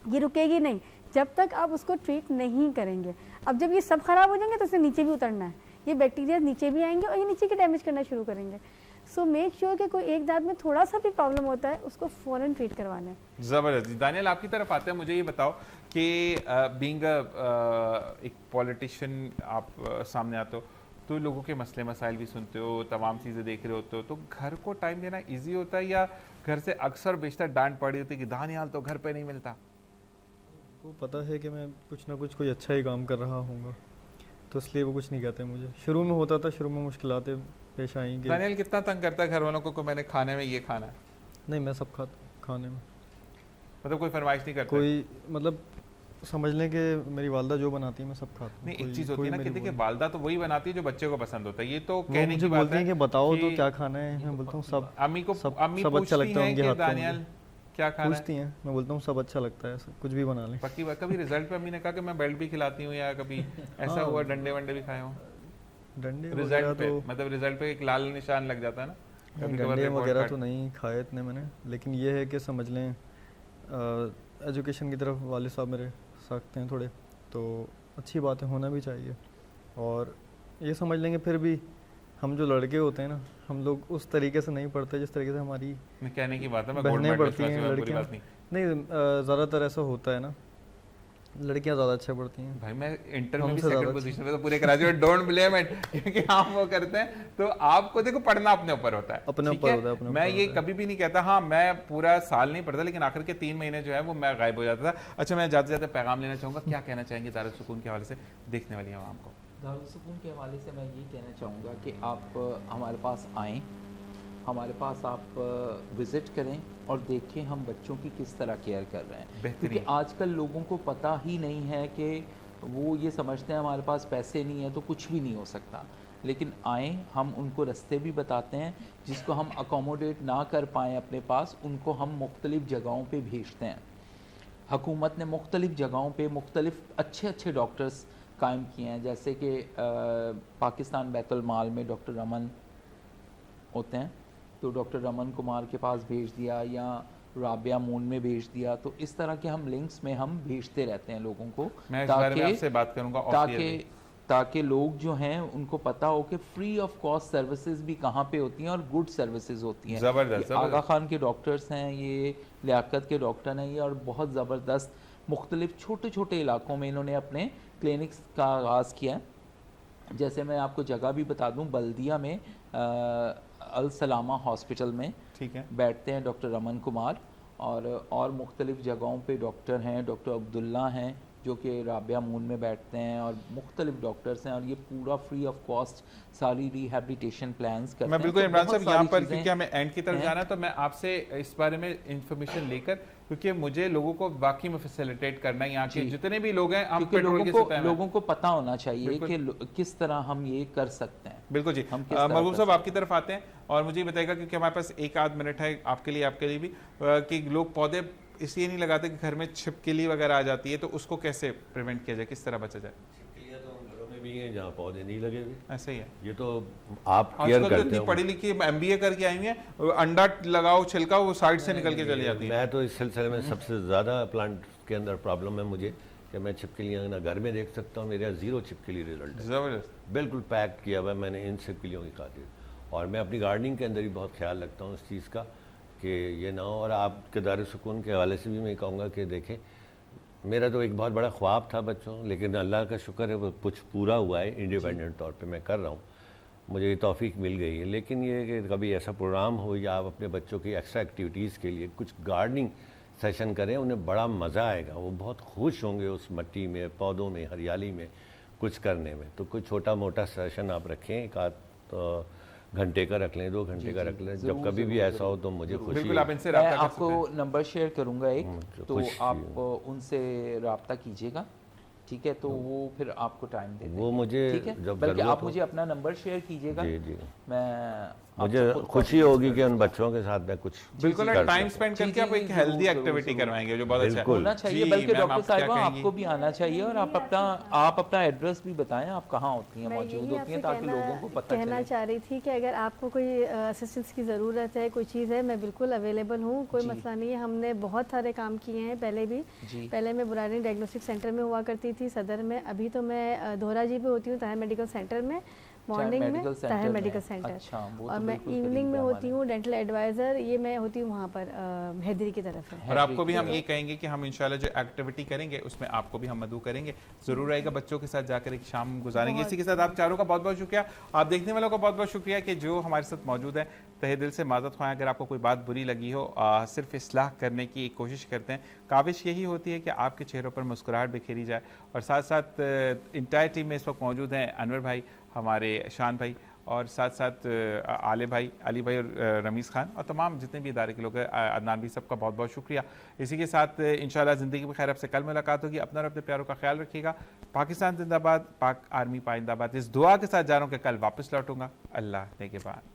S2: ये रुकेगी नहीं जब तक आप उसको ट्रीट नहीं करेंगे। अब जब ये सब खराब हो जाएंगे तो उसे नीचे भी उतरना है, ये बैक्टीरिया नीचे भी आएंगे और ये नीचे के डैमेज करना शुरू करेंगे। सो मेक श्योर कि कोई एक दांत में थोड़ा सा भी प्रॉब्लम होता है उसको फ़ौरन ट्रीट करवाना है।
S1: ज़बरदस्त। दानियल आपकी तरफ आते हैं, मुझे ये बताओ कि बीइंग एक पॉलिटिशियन आप सामने आते हो तो लोगों के मसले मसाइल भी सुनते हो, तमाम चीज़ें देख रहे होते हो, तो घर को टाइम देना ईजी होता है या घर से अक्सर बेशतर डांट पड़ी होती है कि दानियाल तो घर पे नहीं मिलता?
S4: को पता है कि मैं कुछ ना कुछ कोई अच्छा ही काम कर रहा हूँगा, तो इसलिए वो कुछ नहीं कहते मुझे। शुरू में होता था, शुरू में मुश्किलातें पेश आई कि
S1: दानियल कितना तंग करता है घर वालों को मैंने खाने में ये खाना है,
S4: नहीं मैं सब खाता खाने में,
S1: मतलब कोई फरमाइश नहीं करता?
S4: कोई मतलब समझ लें कि मेरी वालदा जो बनाती है मैं सब खाता हूँ।
S1: नहीं,
S4: कोई-
S1: एक चीज होती
S4: कोई
S1: है ना,
S4: मेरी
S1: कहते हैं कि
S4: वो-
S1: वालदा तो वही बनाती है जो बच्चे को पसंद होता है, ये तो
S4: वो
S1: कहने
S4: मुझे
S1: की बात
S4: बोलती
S1: है
S4: हैं कि बताओ तो
S1: कि
S4: क्या खाना है, मैं बोलता हूँ सब
S1: अम्मी को
S4: सब
S1: अम्मी
S4: सब अच्छा
S1: पूछती
S4: लगता है
S1: हैं
S4: उनके
S1: कि
S4: हाथ का
S1: दानियल
S4: मुझे।
S1: क्या खाना है?
S4: पूछती हैं, मैं बोलता हूँ सब अच्छा लगता है, सब कुछ भी बना लें।
S1: पक्की बात, कभी रिजल्ट पे अम्मी ने कहा कि मैं बेल्ट भी खिलाती हूँ, या कभी ऐसा
S4: हाँ।
S1: हुआ डंडे वंडे भी खाए हों
S4: डंडे वगैरह
S1: रिजल्ट पे?
S4: तो
S1: मतलब रिजल्ट पे एक लाल निशान लग जाता है ना कभी कभार
S4: डंडे
S1: report
S4: वगैरह
S1: card।
S4: तो नहीं खाए इतने मैंने, लेकिन ये है कि समझ लें एजुकेशन की तरफ वाले साहब मेरे सख्त हैं थोड़े, तो अच्छी बात है, होना भी चाहिए। और ये समझ लेंगे फिर भी हम जो लड़के होते हैं ना, हम लोग उस तरीके से नहीं पढ़ते जिस तरीके से हमारी
S1: नहीं, कहने की बात है, मैं गोल्ड
S4: बहनें
S1: मेडलिस्ट
S4: पढ़ती
S1: वैसे
S4: हैं,
S1: मैं बुरी
S4: लड़कियाँ
S1: बात नहीं।
S4: नहीं। ज़्यादातर ऐसा होता है ना, लड़कियाँ ज़्यादा अच्छा पढ़ती हैं।
S1: भाई मैं इंटर में भी
S4: हमसे
S1: सेकंड
S4: ज़्यादा
S1: पोजीशन पे तो पूरे ग्रेजुएट, डोंट ब्लेम इट, क्योंकि आप वो करते हैं तो आपको देखो पढ़ना अपने ऊपर होता है,
S4: अपने
S1: ठीक
S4: ऊपर
S1: है?
S4: होता है, अपने
S1: मैं
S4: ऊपर
S1: ये
S4: होता है।
S1: कभी भी नहीं कहता हाँ मैं पूरा साल नहीं पढ़ता, लेकिन आखिर के 3 महीने जो है वो मैं गायब हो जाता था। अच्छा, मैं जाते जाते पैगाम लेना चाहूंगा, क्या कहना चाहेंगे दारुल सुकून के हवाले से देखने वाली आवाम को?
S5: दारुल सुकून के हवाले से मैं ये कहना चाहूँगा कि आप हमारे पास आएँ, हमारे पास आप विज़िट करें और देखें हम बच्चों की किस तरह केयर कर रहे हैं।
S1: बेहतरीन।
S5: क्योंकि आजकल लोगों को पता ही नहीं है कि वो ये समझते हैं हमारे पास पैसे नहीं है तो कुछ भी नहीं हो सकता, लेकिन आएँ, हम उनको रास्ते भी बताते हैं, जिसको हम अकोमोडेट ना कर पाएँ अपने पास, उनको हम मुख्तलिफ़ जगहों पे भेजते हैं। हुकूमत ने मुख्तलिफ़ जगहों पे मुख्तलिफ़ अच्छे अच्छे डॉक्टर्स कायम किए हैं, जैसे कि पाकिस्तान बैतुल माल में डॉक्टर रमन होते हैं, तो डॉक्टर रमन कुमार के पास भेज दिया, या राबिया मून में भेज दिया। तो इस तरह के हम लिंक्स में हम भेजते रहते हैं लोगों को,
S1: मैं इस बारे में आपसे बात करूंगा off air में।
S5: ताकि लोग जो हैं उनको पता हो कि फ्री ऑफ कॉस्ट सर्विसेज भी कहाँ पे होती हैं और गुड सर्विसेज होती हैं।
S1: ज़बरदस्त,
S5: ये आगा
S1: ज़बरदस्त।
S5: खान के डॉक्टर्स हैं, ये लियाकत के डॉक्टर हैं ये, और बहुत ज़बरदस्त मुख्तलिफ छोटे छोटे इलाकों में इन्होंने अपने क्लिनिक्स का आगाज़ किया है। जैसे मैं आपको जगह भी बता दूं, बल्दिया में अल सलामा हॉस्पिटल में
S1: ठीक है,
S5: बैठते हैं डॉक्टर रमन कुमार, और मुख्तलिफ़ जगहों पे डॉक्टर हैं, डॉक्टर अब्दुल्ला हैं जो कि राबिया मून में बैठते हैं, और मुख्तलिफ डॉक्टर्स हैं, और ये पूरा फ्री ऑफ कॉस्ट सारी रिहैबिलिटेशन प्लान्स करते हैं।
S1: मैं बिल्कुल
S5: तो
S1: इमरान
S5: बहुत
S1: साहब यहाँ
S5: सारी
S1: पर,
S5: चीज़ें
S1: क्योंकि हमें एंड की तरफ
S5: हैं।
S1: जाना है, तो मैं आपसे इस बारे में इंफॉर्मेशन लेकर, क्योंकि मुझे लोगों को वाकई में फैसिलिटेट करना है, यहाँ के
S5: जी।
S1: जितने भी लोग हैं, हम
S5: क्योंकि
S1: पेट्रोल के सिपाही हैं।
S5: लोगों को पता होना चाहिए
S1: बिल्कुल।
S5: कि किस तरह हम ये कर सकते हैं।
S1: बिल्कुल जी।
S5: हम किस तरह
S1: महबूब
S5: कर
S1: साहब
S5: सकते
S1: आपकी तरफ आते हैं और मुझे ये बताएगा, क्योंकि हमारे पास एक आध मिनट है आपके लिए भी, कि लोग पौधे इसलिए नहीं लगाते कि घर में छिपकली वगैरह आ जाती है, तो उसको कैसे प्रिवेंट किया जाए, किस तरह बचा जाए?
S3: छिपकलियाँ तो हम घरों में भी हैं जहाँ पौधे नहीं लगे हुए,
S1: ऐसा ही है
S3: ये तो आप केयर
S1: आजकल तो
S3: करते
S1: इतनी
S3: हो।
S1: पढ़ी लिखी MBA करके आई हुई है, अंडा लगाओ छिलका वो साइड से निकल के चली जाती है।
S3: मैं तो इस सिलसिले में सबसे ज़्यादा प्लांट के अंदर प्रॉब्लम है मुझे कि मैं छिपकलियाँ ना घर में देख सकता हूँ, मेरा 0 छिपकली रिजल्ट है,
S1: जबरदस्त।
S3: बिल्कुल पैक किया हुआ है मैंने इन छिपकलियों की खातिर। और मैं अपनी गार्डनिंग के अंदर भी बहुत ख्याल रखता हूँ इस चीज़ का कि ये ना हो। और आपके दारुल सुकून के हवाले से भी मैं कहूँगा कि देखें, मेरा तो एक बहुत बड़ा ख्वाब था बच्चों, लेकिन अल्लाह का शुक्र है वो कुछ पूरा हुआ है, इंडिपेंडेंट तौर पे मैं कर रहा हूँ, मुझे ये तौफीक मिल गई है। लेकिन ये कि कभी ऐसा प्रोग्राम हो या आप अपने बच्चों की एक्स्ट्रा एक्टिविटीज़ के लिए कुछ गार्डनिंग सेशन करें, उन्हें बड़ा मज़ा आएगा, वो बहुत खुश होंगे उस मिट्टी में, पौधों में, हरियाली में कुछ करने में। तो कोई छोटा मोटा सेशन आप रखें, एक आध घंटे का रख लें, 2 घंटे का रख लें, जब कभी भी ऐसा हो तो मुझे खुशी
S1: बिल्कुल, आप इनसे
S5: मैं
S1: रब्ता कर
S5: आपको
S1: सकते हैं।
S5: नंबर शेयर करूंगा एक,
S3: तो
S5: तो
S3: खुश
S5: आप उनसे रब्ता कीजिएगा, ठीक है? तो वो फिर आपको टाइम दे देंगे,
S3: वो मुझे
S5: ठीक है?
S3: जब
S5: बल्कि
S3: ज़रूरत
S5: आप
S3: हो-
S5: मुझे अपना नंबर शेयर कीजिएगा,
S3: जी जी,
S5: मैं
S3: मुझे
S5: आपसे खुद
S3: खुशी होगी कि उन बच्चों के साथ मैं कुछ
S1: बिल्कुल
S3: कर
S1: टाइम
S3: सकूं।
S1: स्पेंड
S5: जी,
S1: करके
S5: जी,
S1: आप एक
S5: जी,
S1: हेल्दी
S5: जरूर,
S1: एक्टिविटी
S5: जरूर,
S1: करवाएंगे, जो बहुत अच्छा है।
S3: बिल्कुल।
S5: होना चाहिए।
S1: जी,
S5: बल्कि
S1: मैम,
S5: डॉक्टर
S1: आप क्या
S5: साहिबा
S1: कहेंगी?
S5: आपको भी आना चाहिए, और आप अपना एड्रेस भी बताएं, आप कहाँ होती हैं,
S2: मैं
S5: मौजूद
S2: यही
S5: होती
S2: आपसे
S5: हैं, ताकि लोगों को पता
S2: कहना
S5: चले।
S2: चाह रही थी कि अगर आपको कोई असिस्टेंस की ज़रूरत है, कोई चीज़ है, मैं बिल्कुल अवेलेबल हूँ, कोई
S5: जी।
S2: मसला नहीं है। हमने बहुत सारे काम किए हैं पहले भी।
S5: जी।
S2: पहले मैं बुरानी डायग्नोस्टिक सेंटर में हुआ करती थी सदर में, अभी तो मैं दोहरा जी पे होती हूँ ताहिर मेडिकल सेंटर में। मॉर्निंग में
S5: मेडिकल
S2: ताहिर
S5: सेंटर
S2: मेडिकल
S5: में।
S2: सेंटर।
S5: अच्छा, वो
S2: और
S5: तो
S2: मैं
S5: बिल्कुल
S2: इवनिंग
S5: करीब
S2: में
S5: है
S2: होती
S5: हमारे।
S2: हूँ डेंटल एडवाइज़र, ये मैं होती हूँ वहाँ पर हैदरी की तरफ है।
S1: और आपको भी हम
S5: हैदरी
S1: ये कहेंगे कि हम इंशाल्लाह जो एक्टिविटी करेंगे उसमें आपको भी हम मदू करेंगे, ज़रूर रहेगा, बच्चों के साथ जाकर एक शाम गुजारेंगे। इसी के साथ आप चारों का बहुत बहुत शुक्रिया, आप देखने वालों का बहुत बहुत शुक्रिया कि जो हमारे साथ मौजूद है। तहे दिल से माज़रत ख़्वाह अगर आपको कोई बात बुरी लगी हो, सिर्फ इस्लाह करने की कोशिश करते हैं। काविश यही होती है कि आपके चेहरों पर मुस्कुराहट बिखेरी जाए। और साथ साथ इंटायर टीम में इस वक्त मौजूद हैं अनवर भाई, हमारे शान भाई, और साथ साथ आले भाई, अली भाई और रमीज़ खान, और तमाम जितने भी इदारे के लोग हैं, अदनान भी, सबका बहुत बहुत शुक्रिया। इसी के साथ इंशाल्लाह ज़िंदगी में खैर आपसे कल मुलाकात होगी। अपना और अपने प्यारों का ख्याल रखिएगा। पाकिस्तान जिंदाबाद, पाक आर्मी पाइंदाबाद। इस दुआ के साथ जा रहा हूँ कि कल वापस लौटूंगा। अल्लाह ने के बाद।